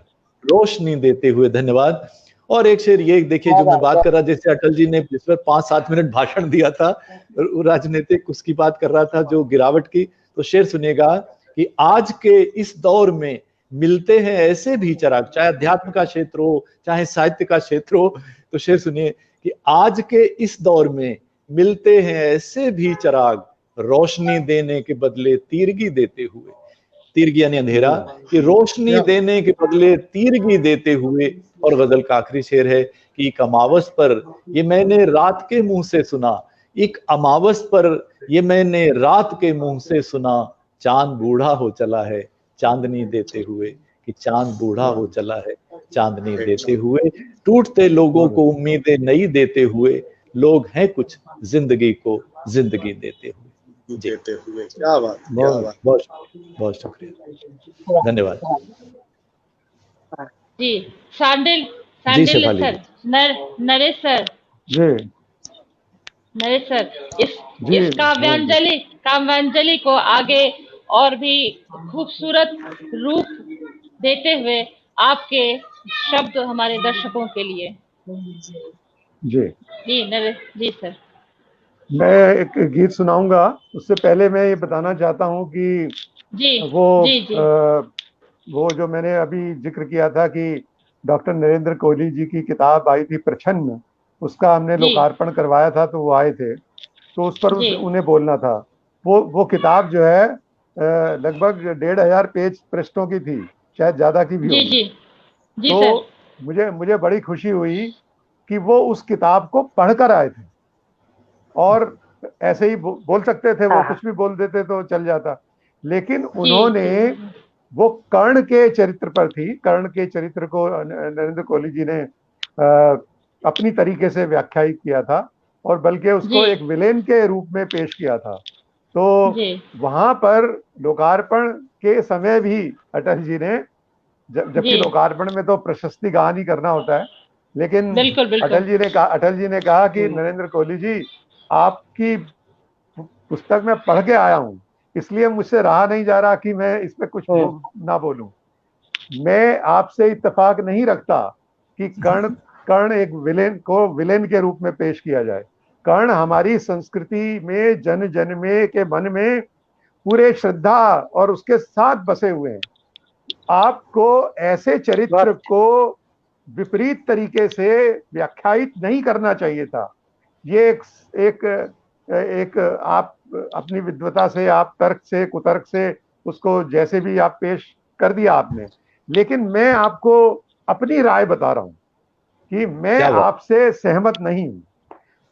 रोशनी देते हुए। धन्यवाद। और एक शेर ये देखिए, जो मैं बात कर रहा, जैसे अटल जी ने इस पर 5-7 मिनट भाषण दिया था, राजनीतिक उसकी बात कर रहा था, जो गिरावट की, तो शेर सुनिएगा कि आज के इस दौर में मिलते हैं ऐसे भी चिराग, चाहे अध्यात्म का क्षेत्र हो, चाहे साहित्य का क्षेत्र हो। तो शेर सुनिए कि आज के इस दौर में मिलते हैं ऐसे भी चिराग, रोशनी देने के बदले तीरगी देते हुए, तीरगी यानी अंधेरा, कि रोशनी देने के बदले तीरगी देते हुए। और गजल का आखिरी शेर है कि एक अमावस पर ये मैंने रात के मुंह से सुना, एक अमावस पर ये मैंने रात के मुंह से सुना, चांद बूढ़ा हो चला है चांदनी देते हुए, कि चांद बूढ़ा हो चला है चांदनी देते हुए, टूटते लोगों को उम्मीदें नई देते हुए, लोग हैं कुछ जिंदगी को जिंदगी देते हुए। देते हुए। क्या बात, बहुत बहुत बहुत शुक्रिया, धन्यवाद जी। Sandil sir, Naresh sir, Naresh sir, इस काव्यांजलि को आगे और भी खूबसूरत रूप देते हुए आपके शब्द हमारे दर्शकों के लिए। जी नरेश जी सर। मैं एक गीत सुनाऊंगा, उससे पहले मैं ये बताना चाहता हूँ कि जी वो जो मैंने अभी जिक्र किया था कि डॉक्टर नरेंद्र कोहली जी की किताब आई थी प्रछन्न, उसका हमने लोकार्पण करवाया था, तो वो आए थे, तो उस पर उन्हें बोलना था। वो किताब जो है लगभग 1500 पेज पृष्ठों की थी, शायद ज्यादा की भी होगी। तो मुझे बड़ी खुशी हुई कि वो उस किताब को पढ़कर आए थे, और ऐसे ही बोल सकते थे, वो कुछ भी बोल देते तो चल जाता, लेकिन उन्होंने वो कर्ण के चरित्र पर थी। कर्ण के चरित्र को नरेंद्र कोहली जी ने अपनी तरीके से व्याख्यायित किया था, और बल्कि उसको एक विलेन के रूप में पेश किया था। तो वहां पर लोकार्पण के समय भी अटल जी ने जबकि लोकार्पण में तो प्रशस्ति गान ही करना होता है, लेकिन बिल्कुल। अटल जी ने कहा कि नरेंद्र कोहली जी, आपकी पुस्तक में पढ़ के आया हूं, इसलिए मुझसे रहा नहीं जा रहा कि मैं इस पे कुछ ना बोलूं। मैं आपसे इत्तेफाक नहीं रखता कि कर्ण एक विलेन के रूप में पेश किया जाए। कर्ण हमारी संस्कृति में जन जन में के मन में पूरे श्रद्धा और उसके साथ बसे हुए हैं। आपको ऐसे चरित्र को विपरीत तरीके से व्याख्यायित नहीं करना चाहिए था। ये एक आप अपनी विद्वता से, आप तर्क से, कुतर्क से उसको जैसे भी आप पेश कर दिया आपने, लेकिन मैं आपको अपनी राय बता रहा हूं कि मैं आपसे सहमत नहीं हूं।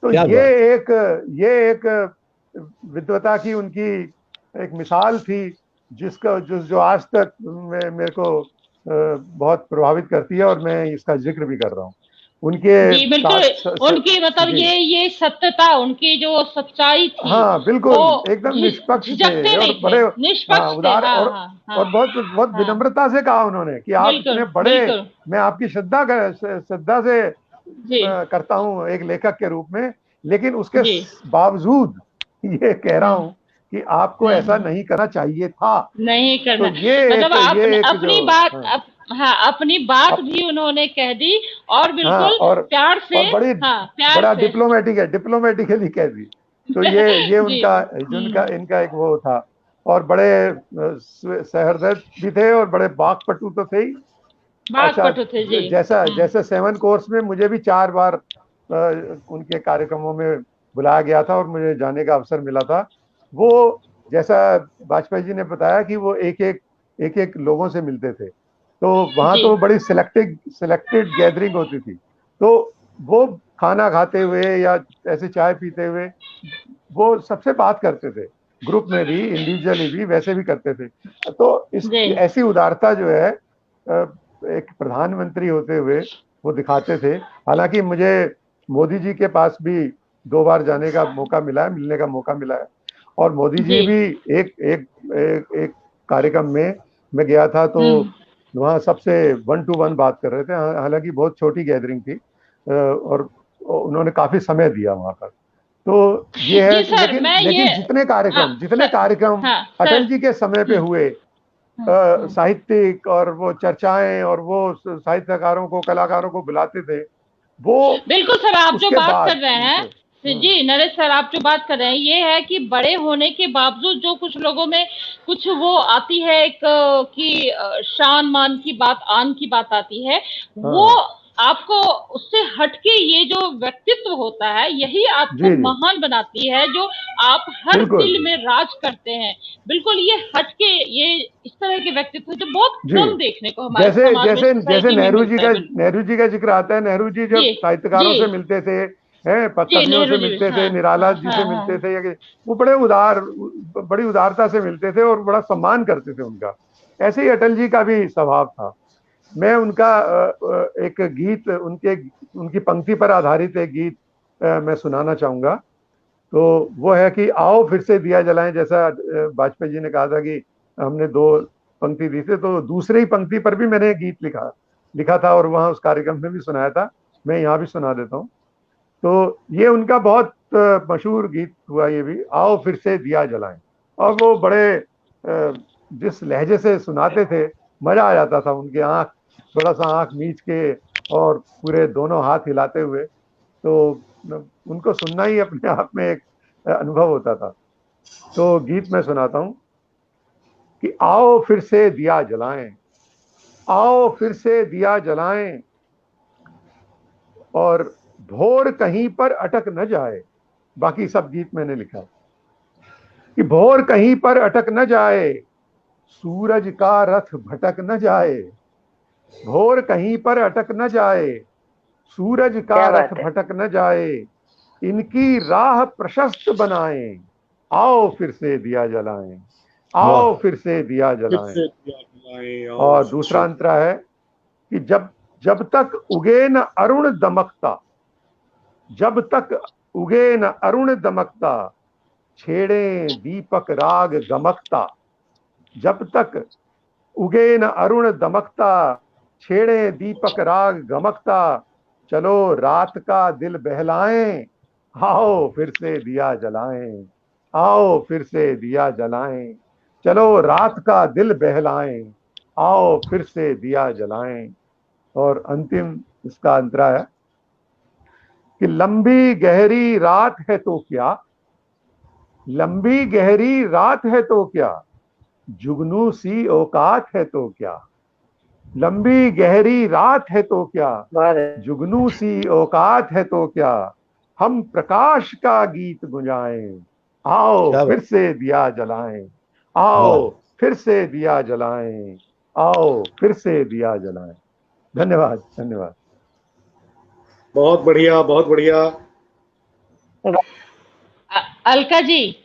तो ये एक विद्वता की उनकी एक मिसाल थी, जो आज तक मेरे को बहुत प्रभावित करती है, और मैं इसका जिक्र भी कर रहा हूँ। उनके उनकी मतलब ये सत्यता, उनकी जो सच्चाई थी, हाँ बिल्कुल एकदम निष्पक्ष थे और बड़े उदार और बहुत विनम्रता से कहा उन्होंने कि आप इतने बड़े, मैं आपकी श्रद्धा से करता हूँ एक लेखक के रूप में, लेकिन उसके बावजूद ये कह रहा हूँ कि आपको ऐसा नहीं करना चाहिए था। नहीं करना, तो ये मतलब अपनी बात अपनी बात भी उन्होंने कह दी, और बिल्कुल और प्यार से, बड़ा डिप्लोमेटिकली कह दी। तो ये उनका इनका एक वो था, और बड़े सहृदय भी थे और बड़े बाकपटु तो थे ही। बाकपटु थे जी। जैसे 7 कोर्स में मुझे भी 4 बार उनके कार्यक्रमों में बुलाया गया था और मुझे जाने का अवसर मिला था। वो जैसा वाजपेयी जी ने बताया कि वो एक एक लोगों से मिलते थे, तो वहां तो बड़ी सिलेक्टेड गैदरिंग होती थी। तो वो खाना खाते हुए या ऐसे चाय पीते हुए वो सबसे बात करते थे, ग्रुप में भी, इंडिविजुअली भी, वैसे भी करते थे। तो ऐसी उदारता जो है एक प्रधानमंत्री होते हुए वो दिखाते थे। हालांकि मुझे मोदी जी के पास भी 2 बार जाने का मौका मिला है, मिलने का मौका मिला है, और मोदी जी भी एक कार्यक्रम में मैं गया था, तो वहाँ सबसे 1 to 1 बात कर रहे थे। हालांकि बहुत छोटी गैदरिंग थी और उन्होंने काफी समय दिया वहां पर। तो ये है, लेकिन जितने कार्यक्रम अटल जी के समय पे हुए, साहित्यिक और वो चर्चाएं और वो साहित्यकारों को, कलाकारों को बुलाते थे, वो बिल्कुल सर आप जो बात कर रहे हैं जी नरेश सर, आप जो बात कर रहे हैं ये है कि बड़े होने के बावजूद जो कुछ लोगों में कुछ वो आती है एक कि शान मान की बात, आन की बात आती है, वो आपको उससे हटके ये जो व्यक्तित्व होता है यही आपको महान बनाती है, जो आप हर दिल में राज करते हैं। बिल्कुल ये हटके, ये इस तरह के व्यक्तित्व जो बहुत कम देखने को हमारे जैसे नेहरू जी का जिक्र आता है। नेहरू जी जब साहित्यकारों से मिलते थे, कवियों से मिलते थे, निराला जी से मिलते थे, वो बड़ी उदारता से मिलते थे और बड़ा सम्मान करते थे उनका। ऐसे ही अटल जी का भी स्वभाव था। मैं उनका एक गीत, उनकी पंक्ति पर आधारित एक गीत मैं सुनाना चाहूंगा। तो वो है कि आओ फिर से दिया जलाएं। जैसा वाजपेयी जी ने कहा था कि हमने 2 पंक्ति दी थी, तो दूसरी पंक्ति पर भी मैंने गीत लिखा था और वहां उस कार्यक्रम में भी सुनाया था। मैं यहाँ भी सुना देता हूँ। तो ये उनका बहुत मशहूर गीत हुआ ये भी, आओ फिर से दिया जलाएं। और वो बड़े जिस लहजे से सुनाते थे, मजा आ जाता था। उनके थोड़ा सा आंख मीच के और पूरे दोनों हाथ हिलाते हुए, तो उनको सुनना ही अपने आप में एक अनुभव होता था। तो गीत मैं सुनाता हूँ कि आओ फिर से दिया जलाएं, आओ फिर से दिया जलाएं, और भोर कहीं पर अटक न जाए। बाकी सब गीत मैंने लिखा कि भोर कहीं पर अटक न जाए, सूरज का रथ भटक न जाए। भोर कहीं पर अटक न जाए, सूरज का रथ भटक न जाए, इनकी राह प्रशस्त बनाएं, आओ फिर से दिया जलाएं, आओ फिर से दिया जलाएं। और दूसरा अंतरा है कि जब तक उगे न अरुण दमकता, जब तक उगे न अरुण दमकता, छेड़े दीपक राग गमकता। जब तक उगे न अरुण दमकता, छेड़े दीपक राग गमकता, चलो रात का दिल बहलाएं, आओ फिर से दिया जलाएं, आओ फिर से दिया जलाएं, चलो रात का दिल बहलाएं, आओ फिर से दिया जलाएं। और अंतिम इसका अंतरा है कि लंबी गहरी रात है तो क्या, लंबी गहरी रात है तो क्या, जुगनू सी औकात है तो क्या, लंबी गहरी रात है तो क्या, जुगनू सी औकात है तो क्या, हम प्रकाश का गीत गुंजाएं, आओ फिर से दिया जलाएं, आओ फिर से दिया जलाएं, आओ फिर से दिया जलाएं। धन्यवाद, धन्यवाद। बहुत बढ़िया, बहुत बढ़िया। अलका जी,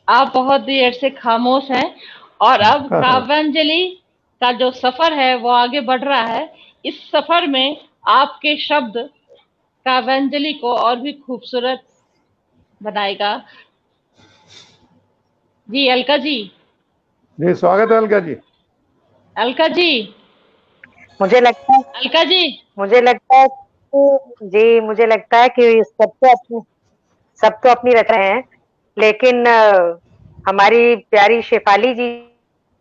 आप बहुत देर से खामोश हैं और अब काव्यांजलि का जो सफर है वो आगे बढ़ रहा है। इस सफर में आपके शब्द काव्यांजलि को और भी खूबसूरत बनाएगा। जी अलका जी। जी स्वागत है अलका जी। अलका जी, मुझे लगता है, अलका जी, मुझे लगता है जी, मुझे लगता है कि सब तो अपनी रचना है, लेकिन हमारी प्यारी शेफाली जी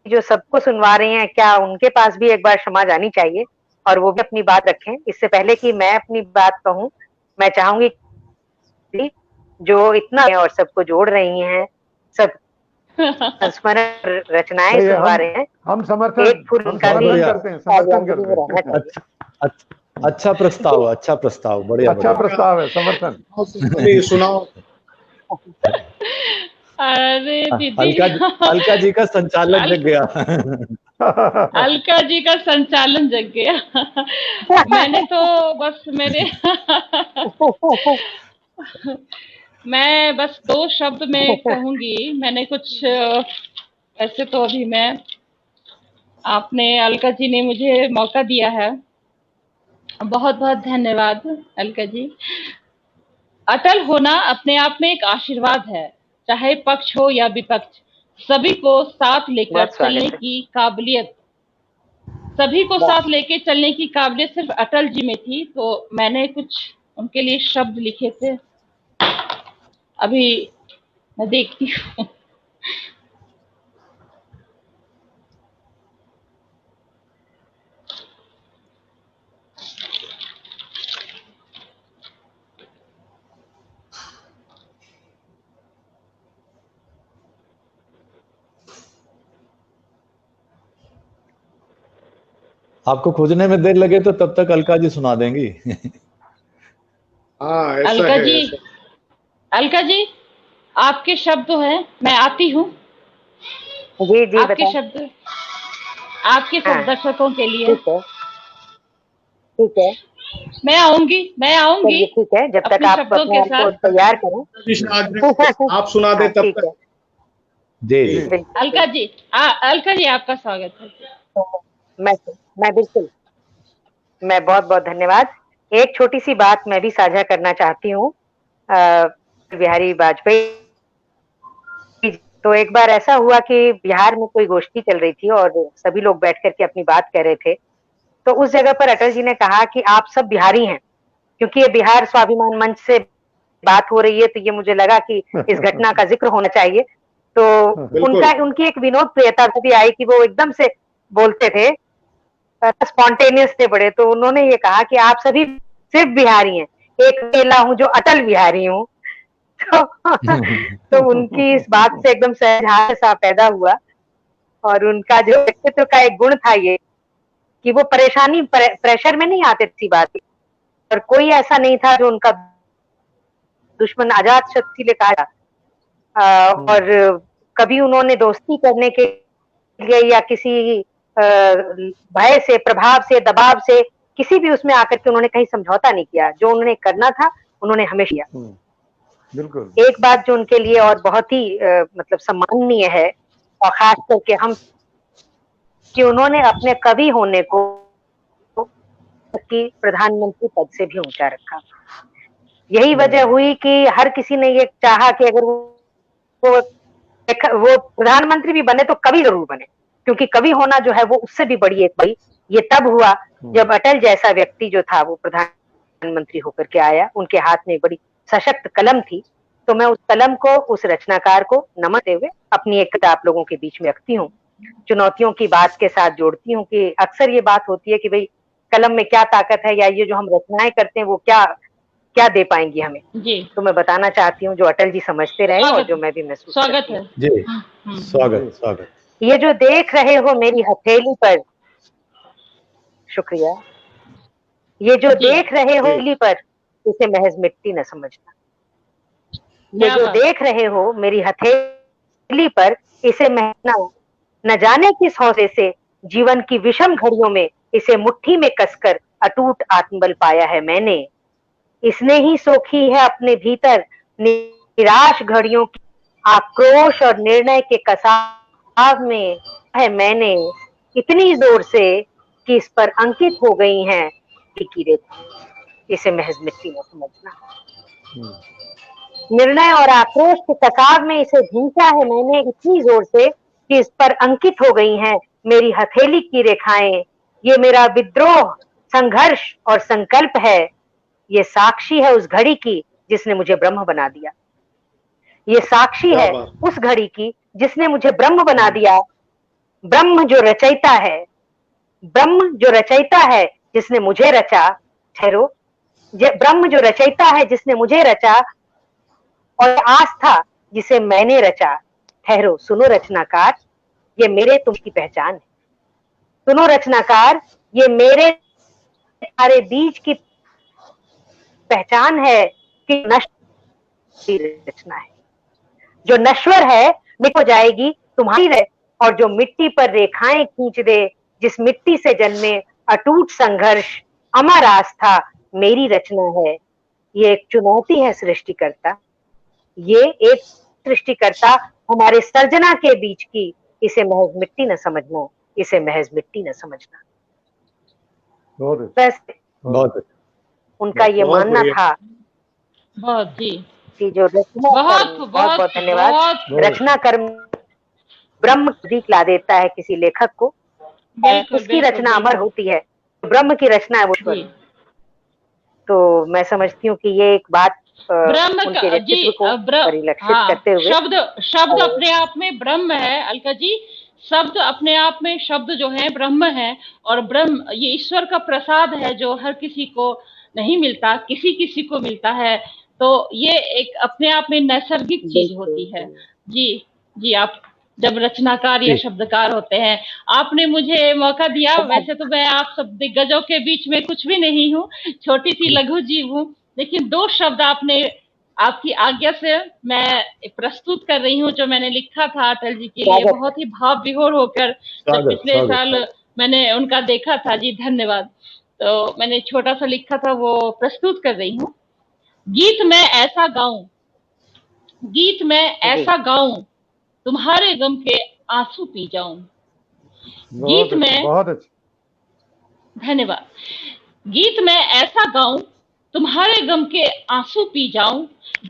जो सबको सुनवा रही हैं, क्या उनके पास भी एक बार क्षमा जानी चाहिए और वो भी अपनी बात रखें। इससे पहले कि मैं अपनी बात कहूं, मैं चाहूंगी जो इतना और सबको जोड़ रही हैं, सब संस्मरण रचनाएं सुनवा रहे हैं, हम समर्थन करते हैं, समर्थन करते हैं। अच्छा प्रस्ताव, अच्छा प्रस्ताव, बढ़िया, अच्छा प्रस्ताव है, समर्थन। सुनाओ। अरे दीदी, अलका जी का संचालन जग गया। अलका जी का संचालन जग गया। मैंने तो बस मैं बस 2 शब्द में कहूंगी। मैंने कुछ ऐसे तो अभी आपने, अलका जी ने मुझे मौका दिया है, बहुत बहुत धन्यवाद अलका जी। अटल होना अपने आप में एक आशीर्वाद है, चाहे पक्ष हो या विपक्ष, सभी को साथ लेकर चलने की काबिलियत, सभी को साथ लेके चलने की काबिलियत सिर्फ अटल जी में थी। तो मैंने कुछ उनके लिए शब्द लिखे थे, अभी मैं देखती हूँ। आपको खोजने में देर लगे तो तब तक अलका जी सुना देंगी। हाँ, अलका जी, अलका जी आपके शब्द हैं, मैं आती हूँ। जी जी, आपके शब्द, आपके सब दर्शकों के लिए। ठीक है, मैं आऊंगी। ठीक है, जब तक आप शब्दों के साथ तैयार करें, आप सुना दे तब तक। जी, अलका जी आपका स्वागत है। तो मैं बिल्कुल, मैं बहुत बहुत धन्यवाद। एक छोटी सी बात मैं भी साझा करना चाहती हूँ। बिहारी वाजपेयी, तो एक बार ऐसा हुआ कि बिहार में कोई गोष्ठी चल रही थी और सभी लोग बैठ करके अपनी बात कह रहे थे। तो उस जगह पर अटल जी ने कहा कि आप सब बिहारी हैं, क्योंकि ये बिहार स्वाभिमान मंच से बात हो रही है, तो ये मुझे लगा कि इस घटना का जिक्र होना चाहिए। तो उनकी एक विनोदप्रियता भी आई कि वो एकदम से बोलते थे, स्पॉन्टेनियस थे बड़े। तो उन्होंने ये कहा कि आप सभी सिर्फ बिहारी हैं, एक अकेला हूँ जो अटल बिहारी हूँ। तो उनकी इस बात से एकदम सहज सा पैदा हुआ, और उनका जो व्यक्तित्व का एक गुण था ये कि वो प्रेशर में नहीं आते थी बात, और कोई ऐसा नहीं था जो उनका दुश्मन आजाद शक्ति ले कहा। और कभी उन्होंने दोस्ती करने के लिए या किसी भय से, प्रभाव से, दबाव से, किसी भी उसमें आकर के उन्होंने कहीं समझौता नहीं किया। जो उन्होंने करना था उन्होंने हमेशा किया। बिल्कुल। एक बात जो उनके लिए और बहुत ही मतलब सम्माननीय है, और खास करके हम, कि उन्होंने अपने कवि होने को प्रधानमंत्री पद से भी ऊंचा रखा। यही वजह हुई कि हर किसी ने ये चाहा कि अगर वो प्रधानमंत्री भी बने तो कवि जरूर बने। क्योंकि कवि होना जो है वो उससे भी बड़ी एक बड़ी, ये तब हुआ जब अटल जैसा व्यक्ति जो था वो प्रधानमंत्री होकर के आया, उनके हाथ में एक बड़ी सशक्त कलम थी। तो मैं उस कलम को, उस रचनाकार को नमन देते हुए अपनी एक किताब आप लोगों के बीच में रखती हूँ, चुनौतियों की बात के साथ जोड़ती हूँ कि अक्सर ये बात होती है कि भाई कलम में क्या ताकत है, या ये जो हम रचनाएं करते हैं वो क्या क्या दे पाएंगी हमें जी। तो मैं बताना चाहती हूँ जो अटल जी समझते रहे और जो मैं भी महसूस स्वागत है जी, स्वागत स्वागत। ये जो देख रहे हो मेरी हथेली पर, शुक्रिया, ये जो देख रहे हो हथेली पर, इसे महज मिट्टी न समझना। ये जो देख रहे हो मेरी हथेली पर, इसे महज न जाने किस हौसले से जीवन की विषम घड़ियों में इसे मुट्ठी में कसकर अटूट आत्मबल पाया है मैंने। इसने ही सोखी है अपने भीतर निराश घड़ियों की आक्रोश और निर्णय के कसाव में है मैंने, इतनी जोर से कि इस पर अंकित हो गई हैं कीरें, इसे महज मिट्टी न समझना। निर्णय और आक्रोश के कसाव में इसे भूंसा है मैंने इतनी जोर से कि इस पर अंकित हो गई हैं मेरी हथेली की रेखाएं। ये मेरा विद्रोह, संघर्ष और संकल्प है। ये साक्षी है उस घड़ी की जिसने मुझे ब्रह्म बना दिया। ये साक्षी है उस घड़ी की जिसने मुझे ब्रह्म बना दिया। ब्रह्म जो रचयिता है, ब्रह्म जो रचयिता है जिसने मुझे रचा, ठहरो, ब्रह्म जो रचयिता है जिसने मुझे रचा, और आस्था जिसे मैंने रचा। ठहरो, सुनो रचनाकार, ये मेरे तुम्हारी पहचान है। सुनो रचनाकार, ये मेरे तुम्हारे बीच की पहचान है कि नश्वर रचना है। जो नश्वर है मिट हो जाएगी तुम्हारी रह, और जो मिट्टी पर रेखाएं खींच दे, जिस मिट्टी से जन्मे अटूट संघर्ष, अमर आस्था मेरी रचना है। ये एक चुनौती है सृष्टिकर्ता, ये एक सृष्टिकर्ता हमारे सर्जना के बीच की, इसे महज मिट्टी न समझना, इसे महज मिट्टी न समझना। बहुत उनका ये मानना था। बहुत जी, कि जो रचना बहुत धन्यवाद। रचना कर्म ब्रह्म दिखला देता है किसी लेखक को, उसकी रचना अमर होती है। ब्रह्म की रचना है वो ईश्वर। तो मैं समझती हूँ कि ये एक बात ब्रह्म उनके व्यक्तित्व को परिलक्षित करते हुए, शब्द अपने आप में ब्रह्म है अलका जी। शब्द अपने आप में, शब्द जो है ब्रह्म है, और ब्रह्म ये ईश्वर का प्रसाद है जो हर किसी को नहीं मिलता, किसी किसी को मिलता है। तो ये एक अपने आप में नैसर्गिक चीज होती है जी। जी, आप जब रचनाकार या शब्दकार होते हैं, आपने मुझे मौका दिया। वैसे तो मैं आप सब दिग्गजों के बीच में कुछ भी नहीं हूँ, छोटी सी लघु जीव हूँ, लेकिन दो शब्द आपने, आपकी आज्ञा से मैं प्रस्तुत कर रही हूँ जो मैंने लिखा था अटल जी के लिए, बहुत ही भाव विभोर होकर। पिछले साल मैंने उनका देखा था जी, धन्यवाद। तो मैंने छोटा सा लिखा था, वो प्रस्तुत कर रही हूँ। गीत मैं ऐसा गाऊं, गीत मैं ऐसा गाऊं, तुम्हारे गम के आंसू पी जाऊं। गीत में, बहुत अच्छा, धन्यवाद। गीत मैं ऐसा गाऊं, तुम्हारे गम के आंसू पी जाऊं।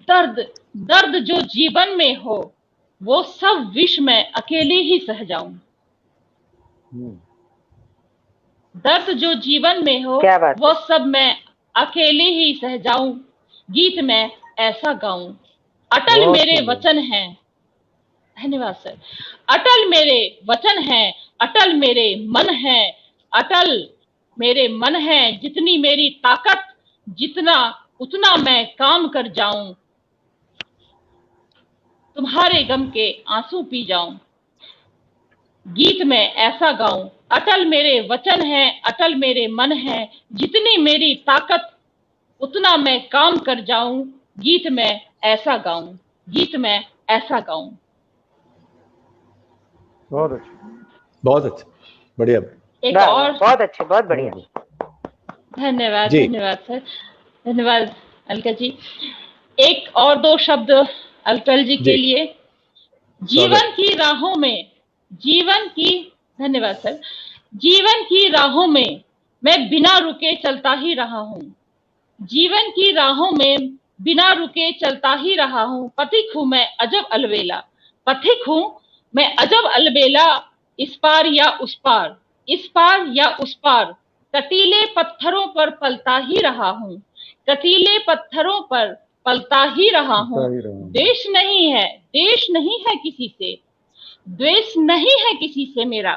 दर्द दर्द जो जीवन में हो, वो सब विष मैं अकेले ही सह जाऊं। दर्द जो जीवन में हो, वो सब मैं अकेले ही सह जाऊं। गीत मैं ऐसा गाऊं, अटल मेरे वचन हैं। धन्यवाद सर। अटल मेरे वचन हैं, अटल मेरे मन है, अटल मेरे मन है। जितनी मेरी ताकत, जितना उतना मैं काम कर जाऊं। तुम्हारे गम के आंसू पी जाऊं। गीत में ऐसा गाऊं, अटल मेरे वचन है, अटल मेरे मन है। जितनी मेरी ताकत, उतना मैं काम कर जाऊं। गीत में ऐसा गाऊं, गीत में ऐसा गाऊं। बहुत अच्छा, बहुत अच्छा, बढ़िया। एक और बहुत अच्छे, बहुत बढ़िया, धन्यवाद। धन्यवाद सर, धन्यवाद अलका जी। एक और दो शब्द अटल जी के लिए। जीवन की राहों में, जीवन की, धन्यवाद सर। जीवन की राहों में मैं बिना रुके चलता ही रहा हूँ। जीवन की राहों में बिना रुके चलता ही रहा हूँ। पथिक हूँ मैं अजब अलबेला, पथिक हूँ मैं अजब अलबेला। इस पार या उस पार, इस पार या उस पार, कटीले पत्थरों पर पलता ही रहा हूँ, कटीले पत्थरों पर पलता ही रहा हूँ। देश नहीं है, देश नहीं है किसी से, द्वेष नहीं है किसी से मेरा,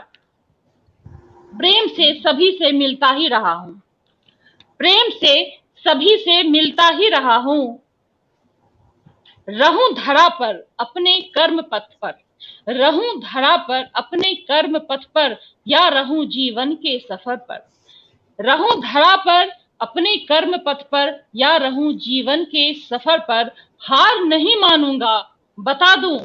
प्रेम से सभी से मिलता ही रहा हूँ, प्रेम से सभी से मिलता ही रहा हूँ। रहूं धरा पर अपने कर्म पथ पर, रहूं धरा पर अपने कर्म पथ पर, या रहूं जीवन के सफर पर, रहूं धरा पर अपने कर्म पथ पर, या रहूं जीवन के सफर पर। हार नहीं मानूंगा, बता दूं,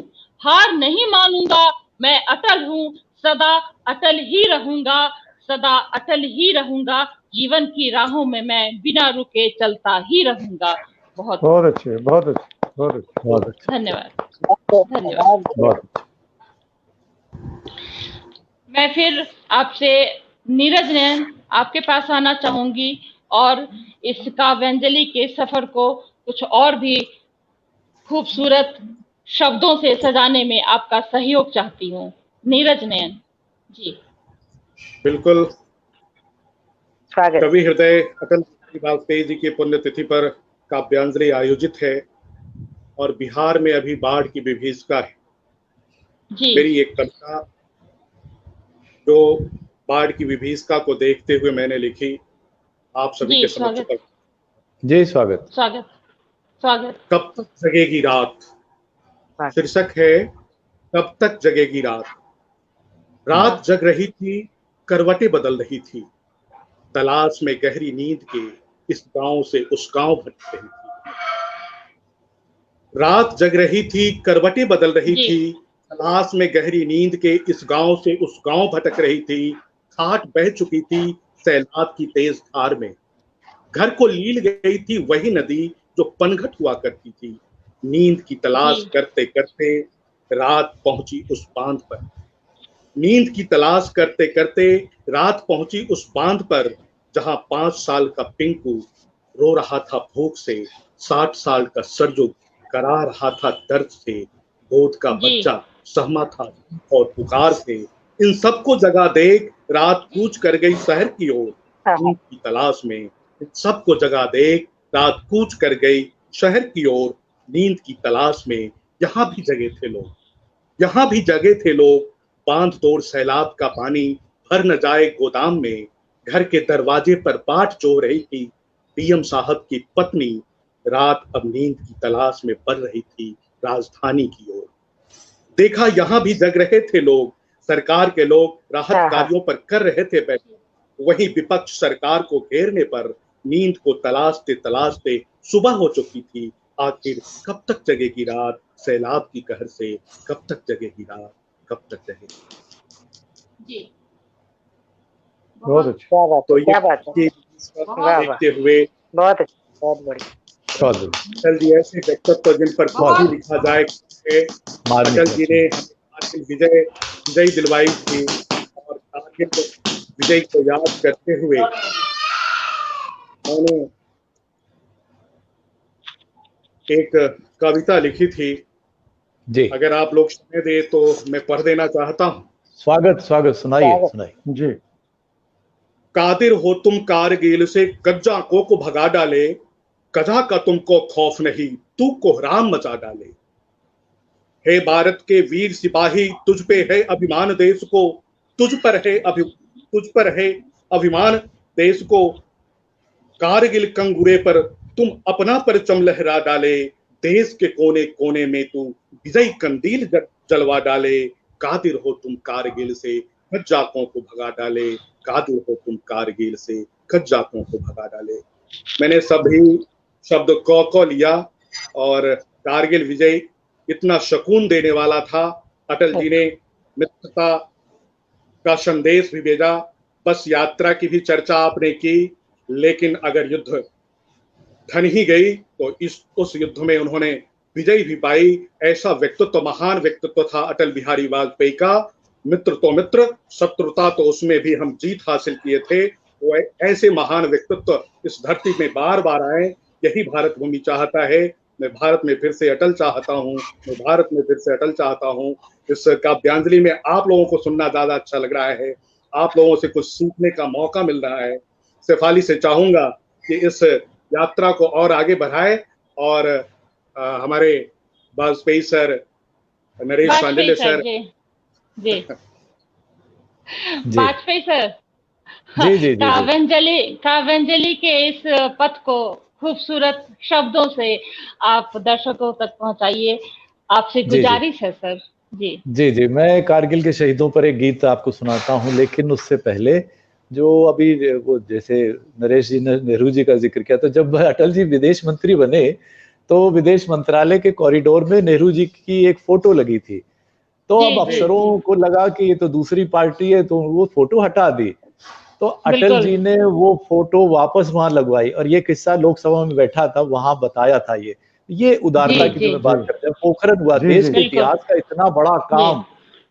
हार नहीं मानूंगा, मैं अटल हूँ, सदा अटल ही रहूंगा, सदा अटल ही रहूंगा। जीवन की राहों में मैं बिना रुके चलता ही रहूंगा। बहुत अच्छे, बहुत अच्छे, बहुत अच्छे, बहुत अच्छे। धन्यवाद, धन्यवाद। बहुत। मैं फिर आपसे नीरज नयन आपके पास आना चाहूंगी और इस काव्यांजलि के सफर को कुछ और भी खूबसूरत शब्दों से सजाने में आपका सहयोग चाहती हूँ। नीरज नयन जी। बिल्कुल। स्वागत। कवि हृदय अटल बिहारी वाजपेयी जी की पुण्यतिथि पर काव्यांजलि आयोजित है और बिहार में अभी बाढ़ की विभीषिका है जी। मेरी एक कविता जो बाढ़ की विभीषिका को देखते हुए मैंने लिखी, आप सभी के समक्ष पर। जी स्वागत। स्वागत, स्वागत। कब तक जगेगी रात, शीर्षक है कब तक जगेगी रात। रात जग रही थी, करवटें बदल रही थी, तलाश में गहरी नींद के इस गांव से उस गांव भटक रही थी। रात जग रही थी, करवटें बदल रही थी, तलाश में गहरी नींद के इस गांव से उस गांव भटक रही थी। खाट बह चुकी थी सैलाब की तेज धार में, घर को लील गई थी वही नदी जो पनघट हुआ करती थी। नींद की तलाश करते करते रात पहुंची उस बांध पर, नींद की तलाश करते करते रात पहुंची उस बांध पर, जहां 5 साल का पिंकू रो रहा था भूख से, 60 साल का सरजू करा रहा था दर्द से, गोद का बच्चा सहमा था और पुकार से। इन सबको जगा देख रात कूच कर गई शहर की ओर, नींद की तलाश में। इन सबको जगा देख रात कूच कर गई शहर की ओर, नींद की तलाश में। यहाँ भी जगे थे लोग, यहाँ भी जगे थे लोग, बांध तोड़ सैलाब का पानी भर न जाए गोदाम में। घर के दरवाजे पर बाट जो रही थी पीएम साहब की पत्नी, रात अब नींद की तलाश में बढ़ रही थी राजधानी की ओर। देखा यहाँ भी जग रहे थे लोग, सरकार के लोग राहत कार्यों पर कर रहे थे बैठे, वहीं विपक्ष सरकार को घेरने पर नींद को तलाशते तलाशते सुबह हो चुकी थी। आखिर कब तक जगेगी रात सैलाब की कहर से, कब तक जगेगी रात, कब तक जगेगी। बहुत अच्छा। तो ये देखते हुए बहुत अच्छा, बहुत बढ़िया। अटल जी ऐसे व्यक्तित्व जिन पर कुछ भी लिखा जाए। अटल जी ने विजय दिलवाई थी और कारगिल विजय को याद करते हुए मैंने एक कविता लिखी थी जी। अगर आप लोग सुने दे तो मैं पढ़ देना चाहता हूँ। स्वागत, स्वागत, सुनाइए सुनाइए जी। कादिर हो तुम कारगिल से कज्जा को भगा डाले, कजा का तुमको खौफ नहीं तू कोहराम मचा डाले। हे भारत के वीर सिपाही तुझ पे है अभिमान देश को, तुझ पर है अभिमान देश को। कारगिल कंगुरे पर तुम अपना परचम लहरा डाले, देश के कोने कोने में तू विजय कंदील जलवा डाले। कादिर हो तुम कारगिल से कज्जाकों को भगा डाले, कादिर हो तुम कारगिल से कज्जाकों को भगा डाले। मैंने सभी शब्द को लिया और कारगिल विजय इतना शकून देने वाला था। अटल जी ने मित्रता का संदेश भी भेजा, बस यात्रा की भी चर्चा आपने की, लेकिन अगर युद्ध थन ही गई तो उस युद्ध में उन्होंने विजय भी पाई। ऐसा व्यक्तित्व, महान व्यक्तित्व था अटल बिहारी वाजपेयी का। मित्र तो मित्र, शत्रुता तो उसमें भी हम जीत हासिल किए थे। वो ऐसे महान व्यक्तित्व इस धरती में बार बार आए, यही भारत भूमि चाहता है। मैं भारत में फिर से अटल चाहता हूँ, मैं भारत में फिर से अटल चाहता हूँ। इस काव्यांजलि में आप लोगों को सुनना ज्यादा अच्छा लग रहा है, आप लोगों से कुछ सीखने का मौका मिल रहा है। शेफाली से चाहूंगा कि इस यात्रा को और आगे बढ़ाए और हमारे Vajpayee sir, Naresh Pandey sir, Vajpayee sir, काव्यांजलि के इस पथ को खूबसूरत शब्दों से आप दर्शकों तक पहुंचाइए, आपसे गुजारिश है सर। जी, मैं कारगिल के शहीदों पर एक गीत आपको सुनाता हूं, लेकिन उससे पहले जो अभी वो जैसे नरेश जी ने नेहरू जी का जिक्र किया, तो जब अटल जी विदेश मंत्री बने तो विदेश मंत्रालय के कॉरिडोर में नेहरू जी की एक फोटो लगी थी। तो अब अफसरों को लगा कि ये तो दूसरी पार्टी है, तो वो फोटो हटा दी। तो अटल जी ने वो फोटो वापस वहां लगवाई और ये किस्सा लोकसभा में बैठा था, वहां बताया था। ये उदारता की जो मैं बात करते हैं, पोखरण हुआ देश के इतिहास का इतना बड़ा काम,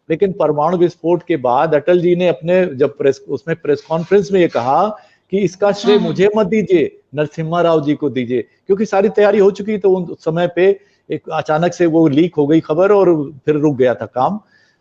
लेकिन परमाणु विस्फोट के बाद अटल जी ने अपने जब उसमें प्रेस कॉन्फ्रेंस में ये कहा कि इसका श्रेय मुझे मत दीजिए, नरसिम्हा राव जी को दीजिए, क्योंकि सारी तैयारी हो चुकी। तो उस समय पे एक अचानक से वो लीक हो गई खबर और फिर रुक गया था काम।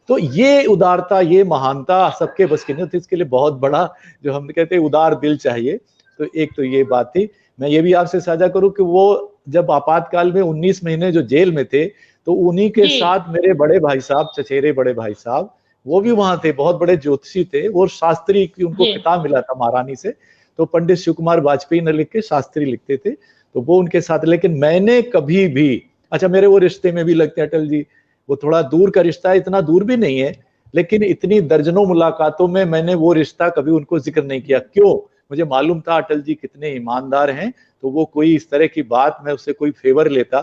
तो ये उदारता, ये महानता सबके बस की नहीं होती, इसके लिए बहुत बड़ा जो हम कहते हैं उदार दिल चाहिए। तो एक तो ये बात थी। मैं ये भी आपसे साझा करूं कि वो जब आपातकाल में 19 महीने जो जेल में थे, तो उन्हीं के साथ मेरे बड़े भाई साहब, चचेरे बड़े भाई साहब, वो भी वहां थे, बहुत बड़े ज्योतिषी थे, वो शास्त्री की उनको खिताब मिला था महारानी से। तो पंडित शिव कुमार वाजपेयी ने लिख के शास्त्री लिखते थे, तो वो उनके साथ। लेकिन मैंने कभी भी, अच्छा मेरे वो रिश्ते में भी लगते हैं अटल जी, वो थोड़ा दूर का रिश्ता है, इतना दूर भी नहीं है, लेकिन इतनी दर्जनों मुलाकातों में मैंने वो रिश्ता कभी उनको जिक्र नहीं किया। क्यों? मुझे मालूम था अटल जी कितने ईमानदार हैं, तो वो कोई इस तरह की बात में उससे कोई फेवर लेता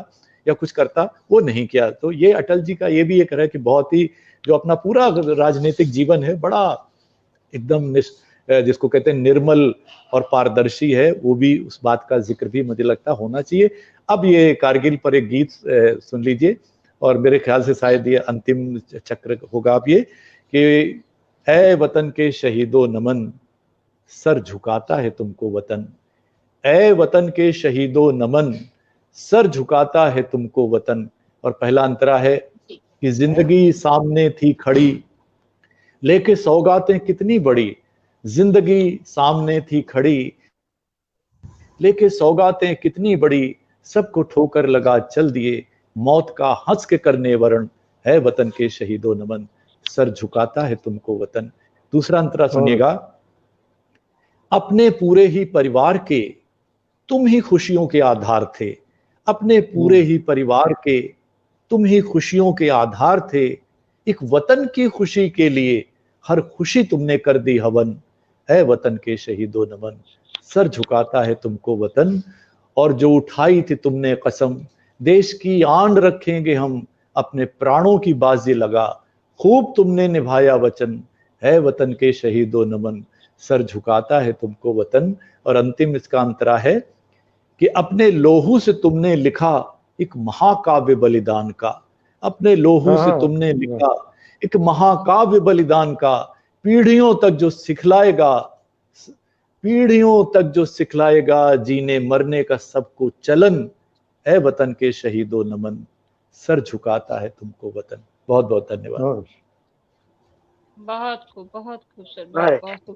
या कुछ करता, वो नहीं किया। तो ये अटल जी का ये भी एक है कि बहुत ही जो अपना पूरा राजनीतिक जीवन है बड़ा एकदम जिसको कहते हैं निर्मल और पारदर्शी है, वो भी उस बात का जिक्र भी मुझे लगता होना चाहिए। अब ये कारगिल पर एक गीत सुन लीजिए, और मेरे ख्याल से शायद ये अंतिम चक्र होगा। अब ये कि ऐ वतन के शहीदों नमन, सर झुकाता है तुमको वतन। ऐ वतन के शहीदों नमन, सर झुकाता है तुमको वतन। और पहला अंतरा है कि जिंदगी सामने थी खड़ी, लेके सौगातें कितनी बड़ी। जिंदगी सामने थी खड़ी, लेके सौगातें कितनी बड़ी। सबको ठोकर लगा चल दिए, मौत का हंस के करने वरण। है वतन के शहीदों नमन, सर झुकाता है तुमको वतन। दूसरा अंतरा सुनिएगा। अपने पूरे ही परिवार के तुम ही खुशियों के आधार थे। अपने पूरे ही परिवार के तुम ही खुशियों के आधार थे। एक वतन की खुशी के लिए हर खुशी तुमने कर दी हवन। है वतन के शहीदों नमन, सर झुकाता है तुमको वतन। और जो उठाई थी तुमने कसम, देश की आन रखेंगे हम, अपने प्राणों की बाजी लगा। खूब तुमने निभाया वचन। है वतन के शहीदों नमन, सर झुकाता है तुमको वतन। और अंतिम इसका अंतरा है कि अपने लोहू से तुमने लिखा एक महाकाव्य बलिदान का। अपने लोहू से तुमने लिखा एक महाकाव्य बलिदान का। पीढ़ियों तक जो सिखलाएगा, पीढ़ियों तक जो सिखलाएगा, जीने मरने का सबको चलन। है वतन के शहीदों नमन, सर झुकाता है तुमको वतन। बहुत बहुत धन्यवाद। बहुत खूब सर, बहुत खूब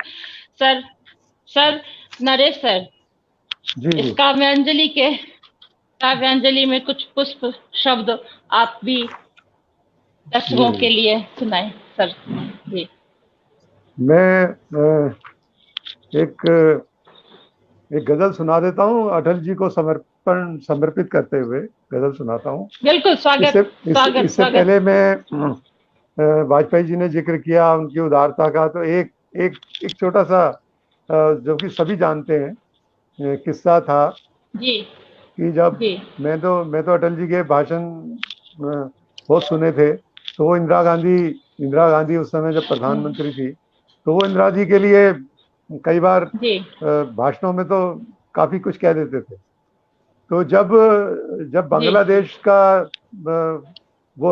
सर। नरेश सर, इस काव्यांजलि में कुछ पुष्प शब्द आप भी दर्शकों के लिए सुनाए सर। जी, मैं एक गजल सुना देता हूँ, अटल जी को समर्पित करते हुए गजल सुनाता हूँ। बिल्कुल, स्वागत। इससे पहले मैं वाजपेयी जी ने जिक्र किया उनकी उदारता का, तो एक छोटा सा जो कि सभी जानते हैं किस्सा था जी, कि जब मैं तो अटल जी के भाषण बहुत सुने थे। तो वो इंदिरा गांधी उस समय जब प्रधानमंत्री थी, तो वो इंदिरा जी के लिए कई बार भाषणों में तो काफी कुछ कह देते थे। तो जब बांग्लादेश का वो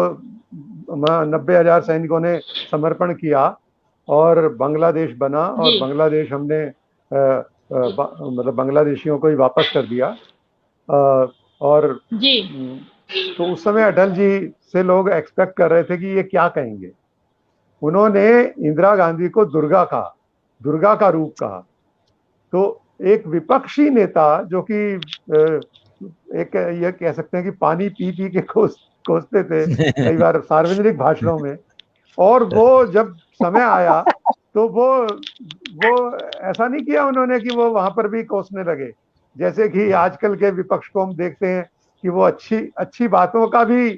90,000 सैनिकों ने समर्पण किया और बांग्लादेश बना, और बांग्लादेश हमने मतलब बांग्लादेशियों को ही वापस कर दिया। और तो उस समय अटल जी से लोग एक्सपेक्ट कर रहे थे कि ये क्या कहेंगे। उन्होंने इंदिरा गांधी को दुर्गा कहा, दुर्गा का रूप कहा। तो एक विपक्षी नेता जो कि एक ये कह सकते हैं कि पानी पी पी के कोसते थे कई बार सार्वजनिक भाषणों में, और वो जब समय आया तो वो ऐसा नहीं किया उन्होंने कि वो वहां पर भी कोसने लगे। जैसे कि आजकल के विपक्ष को हम देखते हैं कि वो अच्छी अच्छी बातों का भी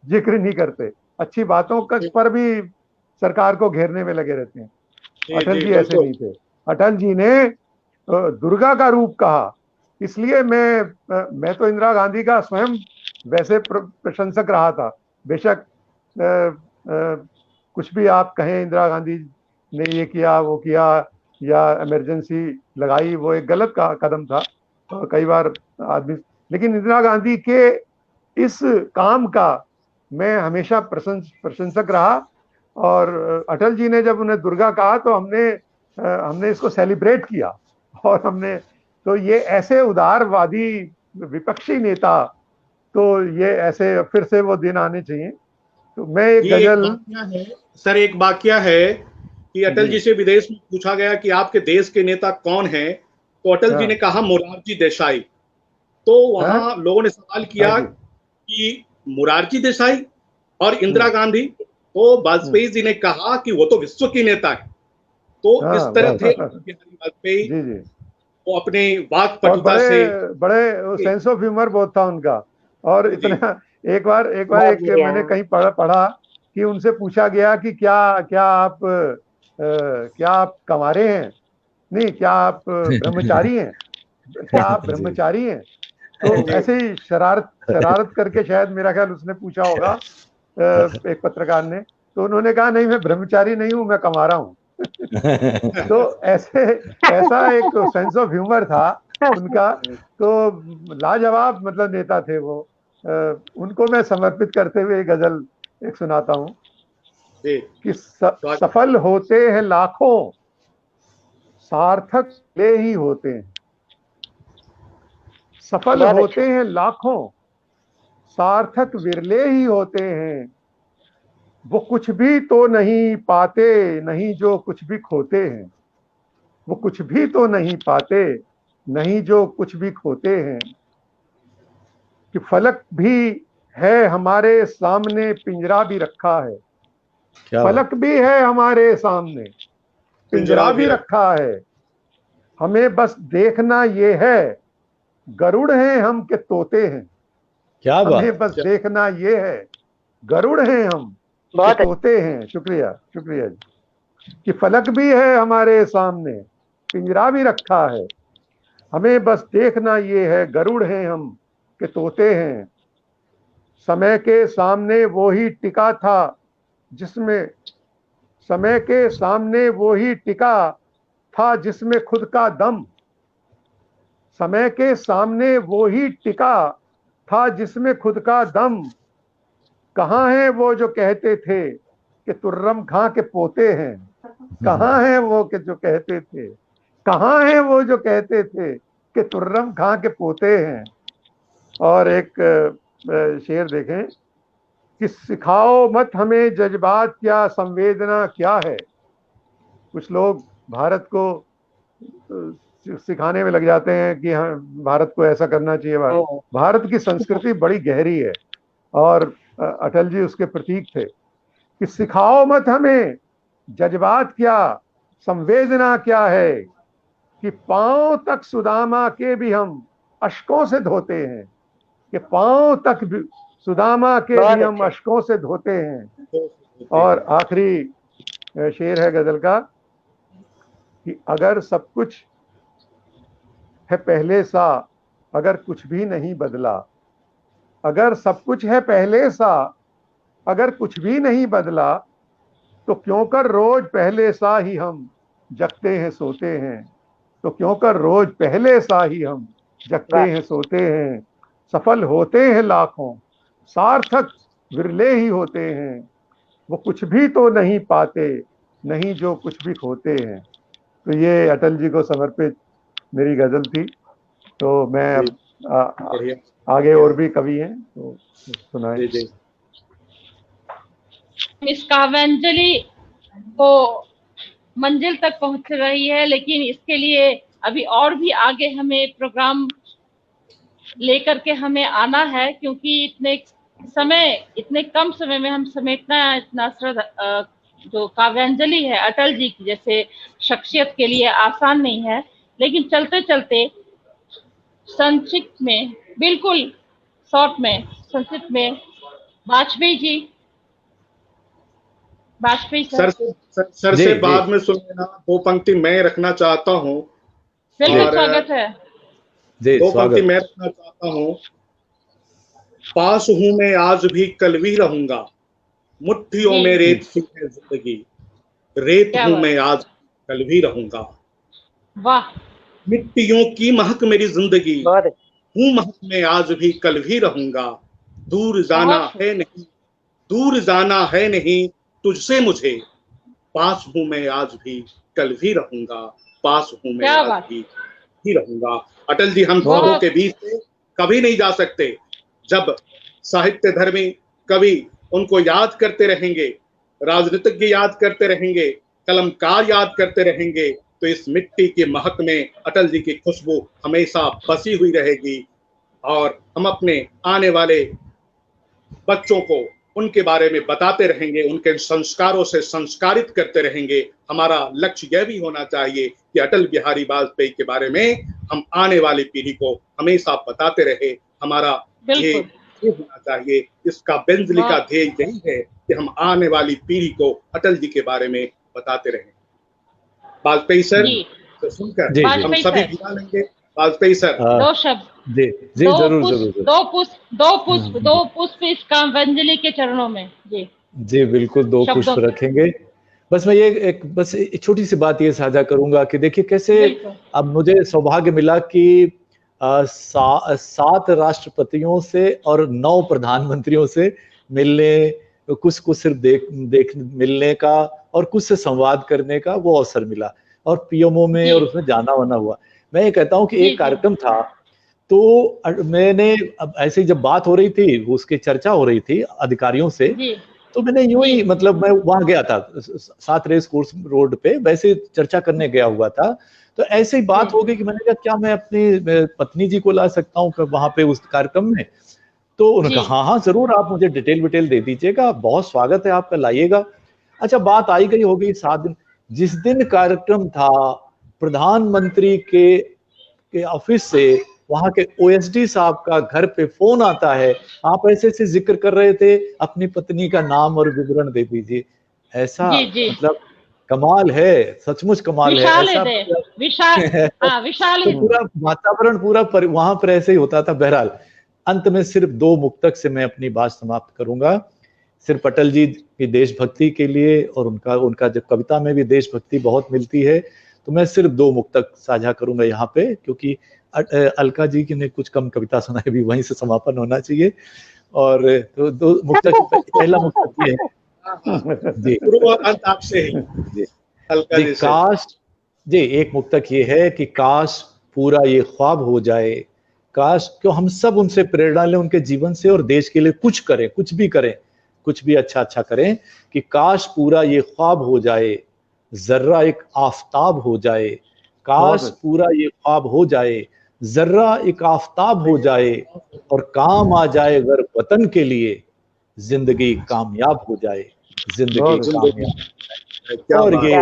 जिक्र नहीं करते, अच्छी बातों पर भी सरकार को घेरने में लगे रहते हैं। अटल जी ऐसे नहीं थे। अटल जी ने दुर्गा का रूप कहा। इसलिए मैं तो इंदिरा गांधी का स्वयं वैसे प्रशंसक रहा था। बेशक कुछ भी आप कहें, इंदिरा गांधी ने ये किया वो किया या इमरजेंसी लगाई, वो एक गलत कदम था कई बार आदमी, लेकिन इंदिरा गांधी के इस काम का मैं हमेशा प्रशंसक रहा। और अटल जी ने जब उन्हें दुर्गा कहा तो हमने इसको सेलिब्रेट किया। और हमने तो ये ऐसे उदारवादी विपक्षी नेता, तो ये ऐसे फिर से वो दिन आने चाहिए। तो मैं एक गजल है सर, एक वाकया है कि अटल जी से विदेश में पूछा गया कि आपके देश के नेता कौन हैं, तो अटल जी ने कहा मोरारजी देसाई। तो वहां लोगों ने सवाल किया कि मोरारजी देसाई और इंदिरा गांधी, तो वाजपेयी जी ने कहा कि वो तो विश्व की नेता है। तो इस तरह थे बिहारी वाजपेयी, वो अपने वाक पटुता से बड़े सेंस ऑफ ह्यूमर बहुत था उनका। और इतना एक बार मैंने कहीं पढ़ा कि उनसे पूछा गया कि क्या आप कंवारे हैं, नहीं क्या आप ब्रह्मचारी हैं, क्या आप ब्रह्मचारी हैं। तो ऐसे ही शरारत करके शायद मेरा ख्याल उसने पूछा होगा एक पत्रकार ने। तो उन्होंने कहा नहीं, मैं ब्रह्मचारी नहीं हूं, मैं कंवारा हूं। तो ऐसा एक सेंस ऑफ ह्यूमर था उनका। तो लाजवाब मतलब नेता थे वो। उनको मैं समर्पित करते हुए गजल एक सुनाता हूं कि सफल होते हैं लाखों, सार्थक ले ही होते हैं। सफल होते हैं लाखों, सार्थक विरले ही होते हैं। वो कुछ भी तो नहीं पाते, नहीं जो कुछ भी खोते हैं। वो कुछ भी तो नहीं पाते, नहीं जो कुछ भी खोते हैं। कि फलक भी है हमारे सामने, पिंजरा भी रखा है। फलक भी है हमारे सामने, पिंजरा भी रखा है। हमें बस देखना ये है, गरुड़ हैं हम के तोते हैं। क्या बात, हमें बस देखना ये है, गरुड़ हैं हम के तोते हैं। शुक्रिया शुक्रिया जी। कि फलक भी है हमारे सामने, पिंजरा भी रखा है। हमें बस देखना ये है, गरुड़ हैं हम के तोते हैं। समय के सामने वो ही टिका था जिसमें, समय के सामने वो ही टिका था जिसमें खुद का दम। समय के सामने वो ही टिका था जिसमें खुद का दम। कहाँ है वो जो कहते थे कि तुर्रम खां के पोते हैं। कहाँ है वो कि जो कहते थे, कहाँ है वो जो कहते थे कि तुर्रम खां के पोते हैं। और एक शेर देखें कि सिखाओ मत हमें जज्बात क्या, संवेदना क्या है। कुछ लोग भारत को सिखाने में लग जाते हैं कि हाँ भारत को ऐसा करना चाहिए। भारत की संस्कृति बड़ी गहरी है और अटल जी उसके प्रतीक थे। कि सिखाओ मत हमें जज्बात क्या, संवेदना क्या है। कि पांव तक सुदामा के भी हम अश्कों से धोते हैं। कि पांव तक भी सुदामा के भी हम अश्कों से धोते हैं। और आखिरी शेर है गजल का कि अगर सब कुछ है पहले सा, अगर कुछ भी नहीं बदला। अगर सब कुछ है पहले सा, अगर कुछ भी नहीं बदला, तो क्यों कर रोज पहले सा ही हम जगते हैं सोते हैं। तो क्यों कर रोज पहले सा ही हम जगते हैं सोते हैं। सफल होते हैं लाखों, सार्थक विरले ही होते हैं। वो कुछ भी तो नहीं पाते, नहीं जो कुछ भी खोते हैं। तो ये अटल जी को समर्पित मेरी गजल थी। तो मैं आगे और भी कवि हैं तो सुनाए। इस काव्यांजलि को मंजिल तक पहुंच रही है, लेकिन इसके लिए अभी और भी आगे हमें प्रोग्राम लेकर के हमें आना है, क्योंकि इतने कम समय में हम समेटना इतना जो काव्यांजलि है अटल जी की जैसे शख्सियत के लिए आसान नहीं है। लेकिन चलते चलते संक्षिप्त में, बिल्कुल शॉर्ट में, संक्षिप्त में, वाजपेयी सर से बाद में सुन लेना। 2 पंक्ति मैं रखना चाहता हूँ। बिल्कुल स्वागत है। 2 पंक्ति मैं रखना चाहता हूँ। पास हूं मैं आज भी कल भी रहूंगा, मुट्ठियों में रेत सी है जिंदगी, रेत हूं मैं आज कल भी रहूंगा। वाह। मिट्टियों की महक मेरी जिंदगी, हूं महक में आज भी कल भी रहूंगा। दूर जाना है नहीं तुझसे मुझे, पास हूं मैं आज भी कल भी रहूंगा, पास हूं मैं आज भी रहूंगा। अटल जी हम दोनों के बीच से कभी नहीं जा सकते। जब साहित्य धर्मी कवि उनको याद करते रहेंगे, राजनीतिज्ञ याद करते रहेंगे, कलमकार याद करते रहेंगे, तो इस मिट्टी की महक में अटल जी की खुशबू हमेशा बसी हुई रहेगी। और हम अपने आने वाले बच्चों को उनके बारे में बताते रहेंगे, उनके संस्कारों से संस्कारित करते रहेंगे। हमारा लक्ष्य यह भी होना चाहिए कि अटल बिहारी वाजपेयी के बारे में हम आने वाली पीढ़ी को हमेशा बताते रहे। हमारा ध्येय होना चाहिए, इसका बेंजली का ध्येय यही है कि हम आने वाली पीढ़ी को अटल जी के बारे में बताते रहें। वाजपेयी सर तो सुनकर हम सभी विदा लेंगे। वाजपेयी सर 2 शब्द। जी जरूर जरूर। 2 पुष्प इस काव्यांजलि के चरणों में। जी बिल्कुल 2 पुष्प रखेंगे। बस मैं ये बस एक छोटी सी बात ये साझा करूंगा कि देखिए कैसे अब मुझे सौभाग्य मिला कि 7 राष्ट्रपतियों से और 9 प्रधानमंत्रियों से मिलने, कुछ सिर्फ देख मिलने का और कुछ से संवाद करने का वो अवसर मिला, और पीएमओ में और उसमें जाना वाना हुआ। मैं ये कहता हूँ कि एक कार्यक्रम था तो मैंने अब ऐसे ही जब बात हो रही थी, उसकी चर्चा हो रही थी अधिकारियों से, तो मैंने यूं ही मतलब मैं वहां गया था 7 रेस कोर्स रोड पे, वैसे चर्चा करने गया हुआ था। तो ऐसे ही बात हो गई कि मैंने कहा क्या मैं अपनी पत्नी जी को ला सकता हूँ वहां पे उस कार्यक्रम में? तो उन्होंने कहा हाँ जरूर, आप मुझे डिटेल दे दीजिएगा, बहुत स्वागत है आपका, लाइएगा। अच्छा बात आई गई हो गई 7 दिन। जिस दिन कार्यक्रम था, प्रधानमंत्री के ऑफिस से वहां के ओएसडी साहब का घर पे फोन आता है, आप ऐसे जिक्र कर रहे थे, अपनी पत्नी का नाम और विवरण दे दीजिए। ऐसा मतलब कमाल है, सचमुच कमाल है। ऐसा विशाल तो पूरा वातावरण पूरा वहां पर ऐसे ही होता था। बहरहाल अंत में सिर्फ 2 मुक्तक से मैं अपनी बात समाप्त करूंगा। सिर्फ अटल जी की देशभक्ति के लिए, और उनका जब कविता में भी देशभक्ति बहुत मिलती है, तो मैं सिर्फ 2 मुक्तक साझा करूंगा यहाँ पे, क्योंकि अलका जी की ने कुछ कम कविता सुनाई, भी वहीं से समापन होना चाहिए। और तो 2 मुक्तक, पहला मुक्तक ये है काश जी, एक मुक्तक ये है कि काश पूरा ये ख्वाब हो जाए, काश क्यों हम सब उनसे प्रेरणा लें, उनके जीवन से, और देश के लिए कुछ करें, कुछ भी करें, कुछ भी अच्छा करें, कि काश पूरा ये ख्वाब हो जाए, जर्रा एक आफताब हो जाए, काश पूरा ये ख्वाब हो जाए, जर्रा एक आफताब हो जाए, और काम आ जाए अगर वतन के लिए, जिंदगी कामयाब हो जाए, जिंदगी कामयाब। और ये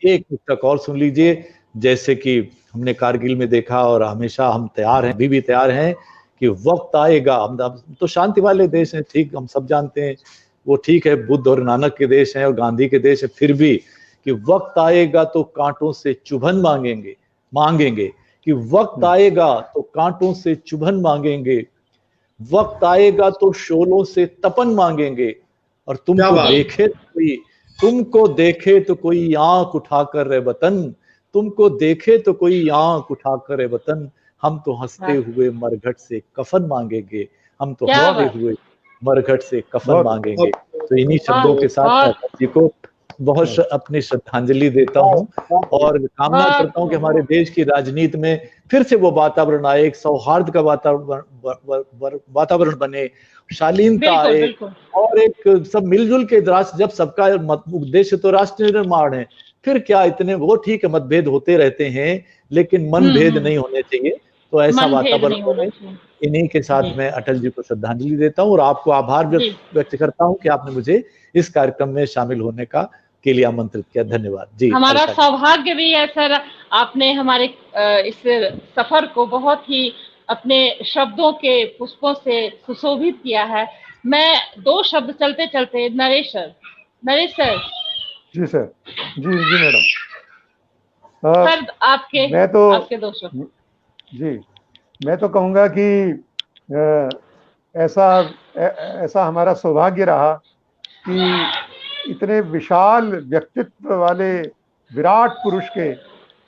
एक पुस्तक और सुन लीजिए, जैसे कि हमने कारगिल में देखा, और हमेशा हम तैयार हैं, अभी भी तैयार हैं कि वक्त आएगा, हम तो शांति वाले देश हैं, ठीक, हम सब जानते हैं वो ठीक है, बुद्ध और नानक के देश हैं और गांधी के देश है, फिर भी कि वक्त आएगा तो कांटों से चुभन मांगेंगे, कि वक्त आएगा तो कांटों से चुभन मांगेंगे, वक्त आएगा तो शोलों से तपन मांगेंगे, और तुमको देखे तो कोई आंख उठाकर रे वतन, तुमको देखे तो कोई आंख उठाकर रे वतन, हम तो हंसते हुए मरघट से कफन मांगेंगे, हम तो हंसते हुए मरघट से कफन मांगेंगे। तो इन्हीं शब्दों के साथ जी को बहुत अपनी श्रद्धांजलि देता हूँ और कामना करता हूँ कि हमारे देश की राजनीति में फिर से वो वातावरण आए, एक सौहार्द का वातावरण बने, शालीनता आए और एक सब मिलजुल के राष्ट्र, जब सबका उद्देश्य तो राष्ट्र निर्माण है, फिर क्या इतने वो ठीक है मतभेद होते रहते हैं लेकिन मनभेद नहीं होने चाहिए। तो ऐसा वातावरण बने। इन्हीं के साथ मैं अटल जी को श्रद्धांजलि देता हूँ और आपको आभार व्यक्त करता हूँ कि आपने मुझे इस कार्यक्रम में शामिल होने के लिए आमंत्रित किया। धन्यवाद जी। हमारा सौभाग्य भी है सर, आपने हमारे इस सफर को बहुत ही अपने शब्दों के पुष्पों से सुशोभित किया है। मैं 2 शब्द चलते चलते नरेश सर। जी सर। जी मैडम। सर आपके 2 शब्द। जी मैं तो कहूँगा कि ऐसा हमारा सौभाग्य रहा कि इतने विशाल व्यक्तित्व वाले विराट पुरुष के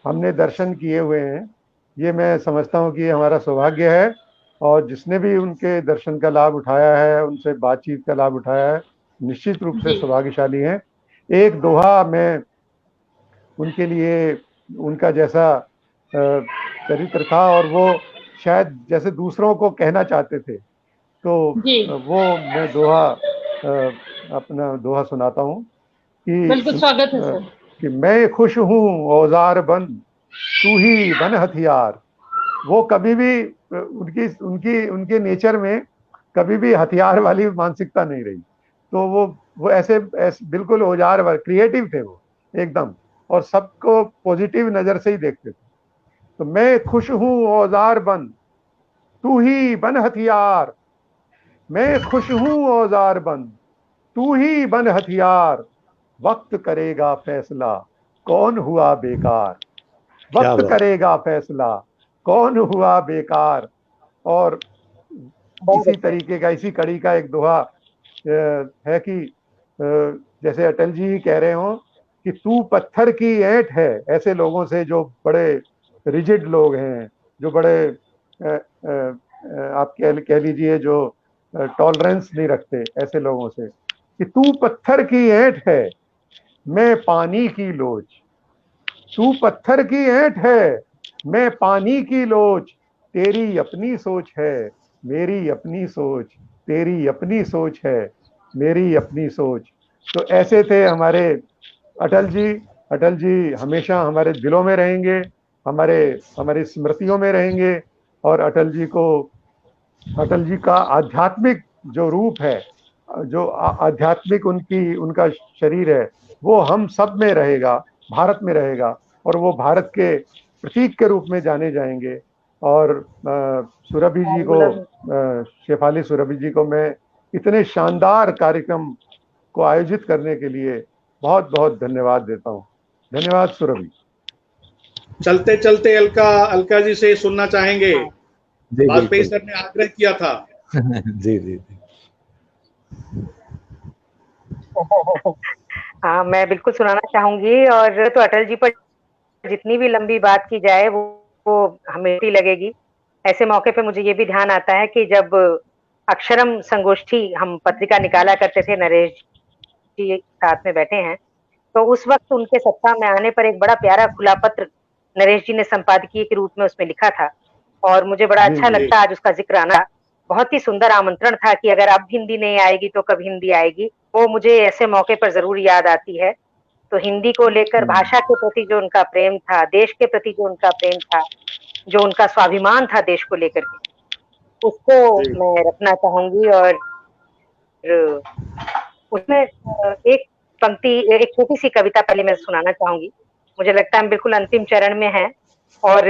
हमने दर्शन किए हुए हैं। ये मैं समझता हूँ कि हमारा सौभाग्य है और जिसने भी उनके दर्शन का लाभ उठाया है, उनसे बातचीत का लाभ उठाया है, निश्चित रूप से सौभाग्यशाली हैं। एक दोहा मैं उनके लिए, उनका जैसा चरित्र था और वो शायद जैसे दूसरों को कहना चाहते थे, तो वो मैं अपना दोहा सुनाता हूँ कि बिल्कुल स्वागत है सर। कि मैं खुश हूँ औजार बन, तू ही बन हथियार। वो कभी भी उनके नेचर में कभी भी हथियार वाली मानसिकता नहीं रही। तो वो ऐसे बिल्कुल औजार क्रिएटिव थे वो एकदम, और सबको पॉजिटिव नजर से ही देखते थे। तो मैं खुश हूँ औजार बन, तू ही बन हथियार। मैं खुश हूँ औजार बन, तू ही बन हथियार। वक्त करेगा फैसला, कौन हुआ बेकार। वक्त करेगा फैसला, कौन हुआ बेकार। और इसी तरीके का, इसी कड़ी का एक दोहा है कि जैसे अटल जी कह रहे हो कि तू पत्थर की ऐंठ है। ऐसे लोगों से, जो बड़े रिजिड लोग हैं, जो बड़े आप कह लीजिए जो टॉलरेंस नहीं रखते, ऐसे लोगों से, कि तू पत्थर की ऐंठ है, मैं पानी की लोच। तू पत्थर की ऐंठ है, मैं पानी की लोच। तेरी अपनी सोच है, मेरी अपनी सोच। तेरी अपनी सोच है, मेरी अपनी सोच। तो ऐसे थे हमारे अटल जी। अटल जी हमेशा हमारे दिलों में रहेंगे, हमारी स्मृतियों में रहेंगे। और अटल जी का आध्यात्मिक जो रूप है, जो आध्यात्मिक उनका शरीर है, वो हम सब में रहेगा, भारत में रहेगा, और वो भारत के प्रतीक के रूप में जाने जाएंगे। और सुरभि जी को, शेफाली सुरभि जी को मैं इतने शानदार कार्यक्रम को आयोजित करने के लिए बहुत बहुत धन्यवाद देता हूँ। धन्यवाद सुरभि। चलते चलते अलका जी से सुनना चाहेंगे। वाजपेयी सर ने आग्रह किया था। जी। हाँ, मैं बिल्कुल सुनाना चाहूंगी। और तो अटल जी पर जितनी भी लंबी बात की जाए वो हमें ही लगेगी। ऐसे मौके पे मुझे ये भी ध्यान आता है कि जब अक्षरम संगोष्ठी हम पत्रिका निकाला करते थे, नरेश जी साथ में बैठे हैं, तो उस वक्त उनके सत्ता में आने पर एक बड़ा प्यारा खुला पत्र नरेश जी ने संपादकीय के रूप में उसमें लिखा था, और मुझे बड़ा अच्छा लगता आज उसका जिक्र आना। बहुत ही सुंदर आमंत्रण था कि अगर अब हिंदी नहीं आएगी तो कब हिंदी आएगी। वो मुझे ऐसे मौके पर जरूर याद आती है। तो हिंदी को लेकर, भाषा के प्रति जो उनका प्रेम था, देश के प्रति जो उनका प्रेम था, जो उनका स्वाभिमान था देश को लेकर के, उसको मैं रखना चाहूंगी। और उसमें एक पंक्ति, एक छोटी सी कविता पहले मैं सुनाना चाहूंगी। मुझे लगता है हम बिल्कुल अंतिम चरण में हैं, और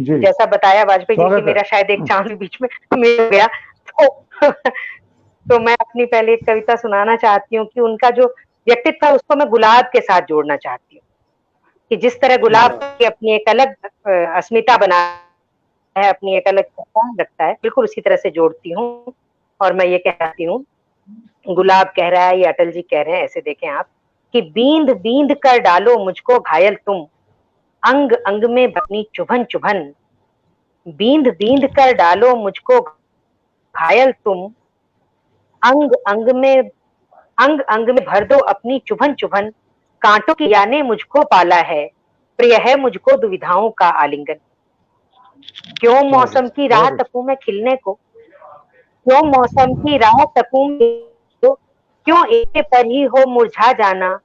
जैसा बताया वाजपेयी जी की, मेरा शायद एक चांद बीच में मिल गया। तो मैं अपनी पहले एक कविता सुनाना चाहती हूँ कि उनका जो व्यक्तित्व है उसको मैं गुलाब के साथ जोड़ना चाहती हूँ, कि जिस तरह गुलाब की अपनी एक अलग अस्मिता बना है, अपनी एक अलग पहचान रखता है, बिल्कुल उसी तरह से जोड़ती हूँ। और मैं ये कहती हूँ, गुलाब कह रहा है, ये अटल जी कह रहे हैं, ऐसे देखें आप, कि बींद बींद कर डालो मुझको घायल तुम, अंग अंग में अपनी चुभन चुभन। बींद बींद कर डालो मुझको घायल तुम, अंग अंग में भर दो अपनी चुभन चुभन। कांटों की या ने मुझको पाला है, प्रिय है मुझको दुविधाओं का आलिंगन। क्यों मौसम की राह तकूं मैं खिलने को, क्यों मौसम की राह तकूं, क्यों एक पर ही हो मुरझा जाना,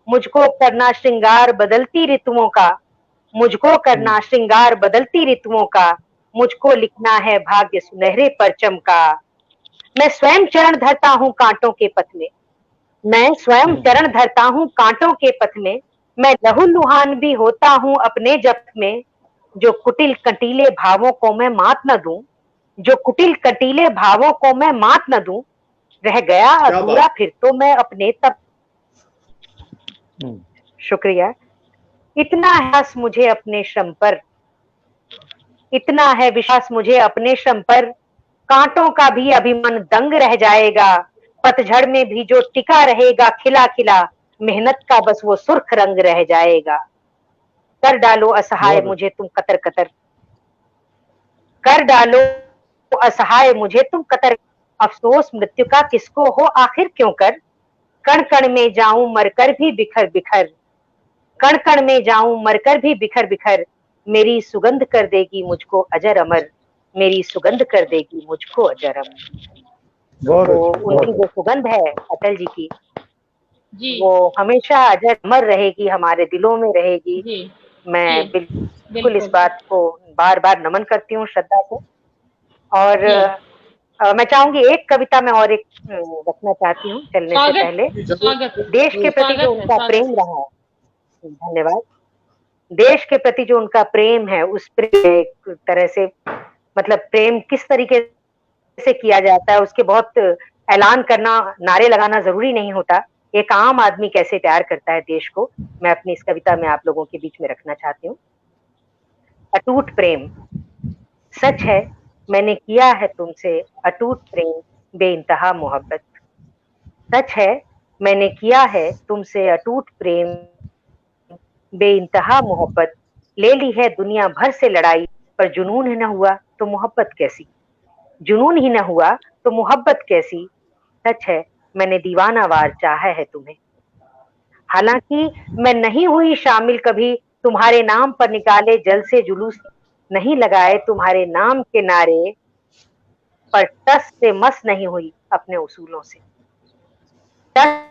मुझको करना श्रृंगार बदलती ऋतुओं का, मुझको करना श्रृंगार बदलती ऋतुओं का, मुझको लिखना है भाग्य सुनहरे परचम का। मैं स्वयं चरण धरता हूँ कांटों के पथ में, मैं स्वयं चरण धरता हूँ कांटों के पथ में, मैं लहूलुहान भी होता हूँ अपने जप में, जो कुटिल कटीले भावों को मैं मात न दूं, जो कुटिल कटीले भावों को मैं मात न दूं, रह गया अधूरा फिर तो मैं अपने तप। शुक्रिया। इतना है मुझे अपने श्रम पर, इतना है विश्वास मुझे अपने श्रम पर, कांटों का भी अभिमान दंग रह जाएगा, पतझड़ में भी जो टिका रहेगा खिला खिला, मेहनत का बस वो सुर्ख रंग रह जाएगा। कर डालो असहाय मुझे तुम कतर कतर, कर डालो असहाय मुझे तुम कतर, अफसोस मृत्यु का किसको हो आखिर क्यों कर, कण कण में जाऊं मरकर भी बिखर बिखर, कण कण में जाऊं मरकर भी बिखर बिखर, मेरी सुगंध कर देगी मुझको अजर अमर, मेरी सुगंध कर देगी मुझको अजर अमर। तो उनकी जो सुगंध है अटल जी की, वो हमेशा अजर अमर रहेगी, हमारे दिलों में रहेगी। मैं बिल्कुल इस बात को बार बार नमन करती हूँ श्रद्धा से। और मैं चाहूंगी एक कविता में और एक रखना चाहती हूँ चलने से पहले। देश के प्रति जो उनका प्रेम रहा है, धन्यवाद, देश के प्रति जो उनका प्रेम है, उस प्रेम एक तरह से मतलब प्रेम किस तरीके से किया जाता है, उसके बहुत ऐलान करना, नारे लगाना जरूरी नहीं होता। एक आम आदमी कैसे प्यार करता है देश को, मैं अपनी इस कविता में आप लोगों के बीच में रखना चाहती हूँ। अटूट प्रेम। सच है मैंने किया है तुमसे अटूट प्रेम, बेइंतहा मोहब्बत। सच है मैंने किया है तुमसे अटूट प्रेम, बेइंतहा मोहब्बत। ले ली है दुनिया भर से लड़ाई, पर जुनून ही न हुआ तो मोहब्बत कैसी, जुनून ही न हुआ तो मोहब्बत कैसी। सच है मैंने दीवानावार चाहा है तुम्हें, हालांकि मैं नहीं हुई शामिल कभी तुम्हारे नाम पर निकाले जल से जुलूस, नहीं लगाए तुम्हारे नाम के नारे, पर टस से मस नहीं हुई अपने उसूलों से, टस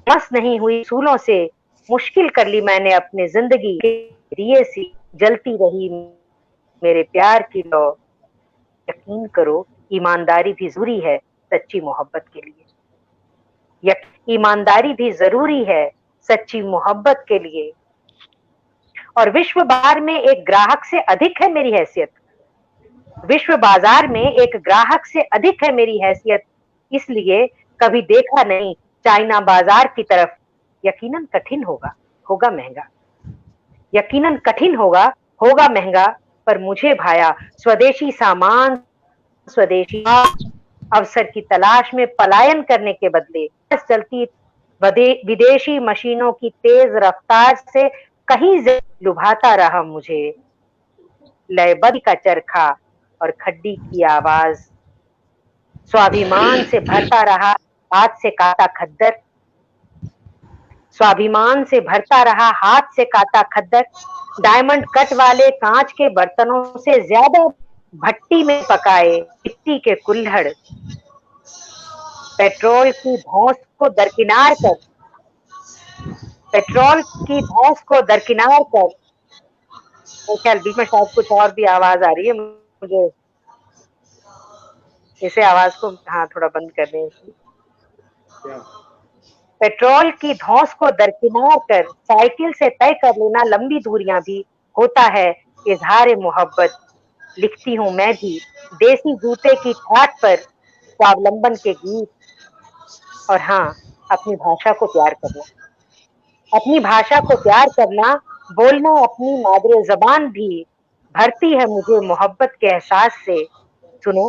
मस नहीं हुई उसूलों से। मुश्किल कर ली मैंने अपने जिंदगी के दिए सी, जलती रही मेरे प्यार की लौ। यकीन करो ईमानदारी भी जरूरी है सच्ची मोहब्बत के लिए, ईमानदारी भी जरूरी है सच्ची मोहब्बत के लिए। और विश्व बाजार में एक ग्राहक से अधिक है मेरी हैसियत, विश्व बाजार में एक ग्राहक से अधिक है मेरी हैसियत, इसलिए कभी देखा नहीं चाइना बाजार की तरफ। यकीनन कठिन होगा, होगा महंगा, यकीनन कठिन होगा, होगा महंगा, पर मुझे भाया स्वदेशी सामान, स्वदेशी अवसर की तलाश में पलायन करने के बदले चलती विदेशी मशीनों की तेज रफ्तार से कहीं लुभाता रहा मुझे लयबद्ध का चरखा और खड्डी की आवाज। स्वाभिमान से भरता रहा हाथ से काटा खद्दर, स्वाभिमान से भरता रहा हाथ से काटा खद्दर। डायमंड कट वाले कांच के बर्तनों से ज्यादा भट्टी में पकाए मिट्टी के कुल्हड़। पेट्रोल की धौंस को दरकिनार कर, पेट्रोल की धौंस को दरकिनार कर। ख्याल बीच में शायद कुछ और भी आवाज आ रही है, मुझे इसे आवाज को हाँ थोड़ा बंद कर दें। पेट्रोल की धौंस को दरकिनार कर साइकिल से तय कर लेना लंबी दूरियां भी होता है इजहार मोहब्बत। लिखती हूँ मैं भी देसी जूते की ठाट पर स्वावलंबन के गीत। और हाँ, अपनी भाषा को प्यार करना, अपनी भाषा को प्यार करना, बोलना अपनी मादरे जबान भी भरती है मुझे मोहब्बत के एहसास से। सुनो,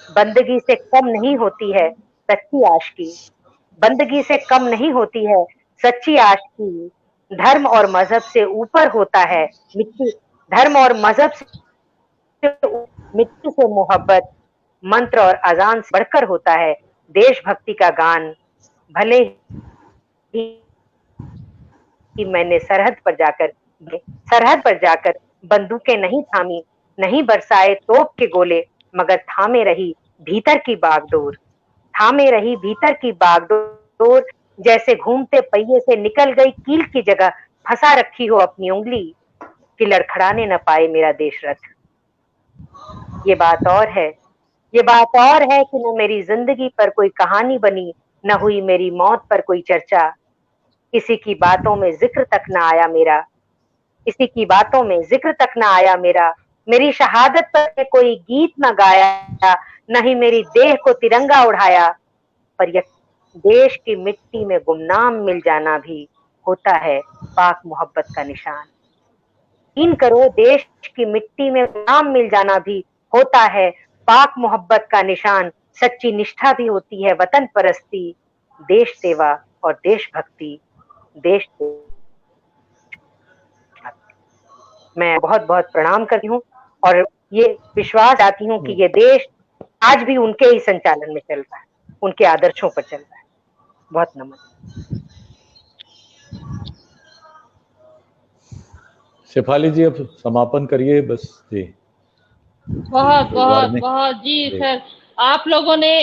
बंदगी से कम नहीं होती है सच्ची आशिकी, बंदगी से कम नहीं होती है सच्ची आशिकी। धर्म और मजहब से ऊपर होता है मिट्टी, धर्म और मजहब से मिट्टी से मोहब्बत। मंत्र और अजान से बढ़कर होता है देशभक्ति का गान। भले ही कि मैंने सरहद पर जाकर बंदूकें नहीं थामी, नहीं बरसाए तोप के गोले, मगर थामे रही भीतर की बागडोर, थामे रही भीतर की बागडोर। जैसे घूमते पहिए से निकल गई कील की जगह फंसा रखी हो अपनी उंगली, कि लड़खड़ाने न पाए मेरा देश रथ। ये बात और है कि न मेरी जिंदगी पर कोई कहानी बनी, न हुई मेरी मौत पर कोई चर्चा। किसी की बातों में जिक्र तक न आया मेरा, किसी की बातों में जिक्र तक न आया मेरा। मेरी शहादत पर कोई गीत न गाया, न ही मेरी देह को तिरंगा उड़ाया। पर यह देश की मिट्टी में गुमनाम मिल जाना भी होता है पाक मोहब्बत का निशान। यकीन करो, देश की मिट्टी में गुमनाम मिल जाना भी होता है पाक मोहब्बत का निशान। सच्ची निष्ठा भी होती है वतन परस्ती, देश सेवा और देशभक्ति। देश मैं बहुत बहुत प्रणाम करती हूँ और ये विश्वास चाहती हूँ कि ये देश आज भी उनके ही संचालन में चल रहा है, उनके आदर्शों पर चल रहा है। बहुत नमन। शेफाली जी अब समापन करिए बस जी। बहुत जी सर, आप लोगों ने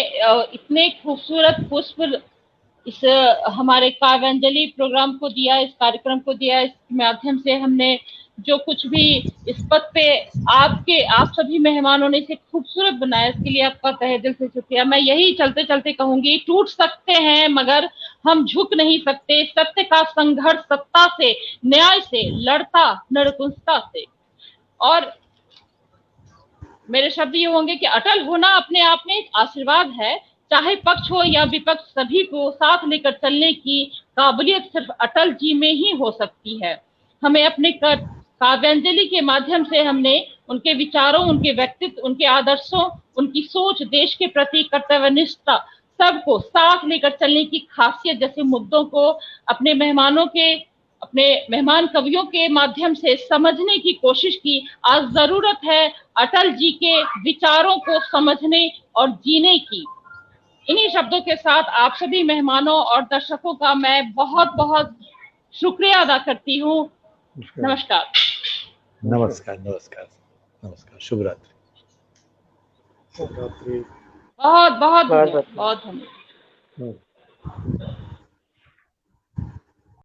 इतने खूबसूरत पुष्प इस हमारे काव्यांजलि प्रोग्राम को दिया, इस कार्यक्रम को दिया। इस माध्यम से हमने जो कुछ भी इस पद पे आप सभी मेहमानों ने इसे खूबसूरत बनाया, इसके लिए आपका तहे दिल से शुक्रिया। मैं यही चलते चलते कहूंगी, टूट सकते हैं मगर हम झुक नहीं सकते। सत्य का संघर्ष सत्ता से, न्याय से लड़ता नरकुंसता से। और मेरे शब्द ये होंगे कि अटल होना अपने आप में एक आशीर्वाद है। चाहे पक्ष हो या विपक्ष, सभी को साथ लेकर चलने की काबिलियत सिर्फ अटल जी में ही हो सकती है। हमें अपने काव्यांजलि के माध्यम से हमने उनके विचारों, उनके व्यक्तित्व, उनके आदर्शों, उनकी सोच, देश के प्रति कर्तव्यनिष्ठता, सबको साथ लेकर चलने की खासियत जैसे मुद्दों को अपने मेहमान कवियों के माध्यम से समझने की कोशिश की। आज जरूरत है अटल जी के विचारों को समझने और जीने की। इन्हीं शब्दों के साथ आप सभी मेहमानों और दर्शकों का मैं बहुत बहुत शुक्रिया अदा करती हूँ। नमस्कार। नमस्कार नमस्कार नमस्कार। शुभ रात्रि। बहुत बहुत धन्यवाद।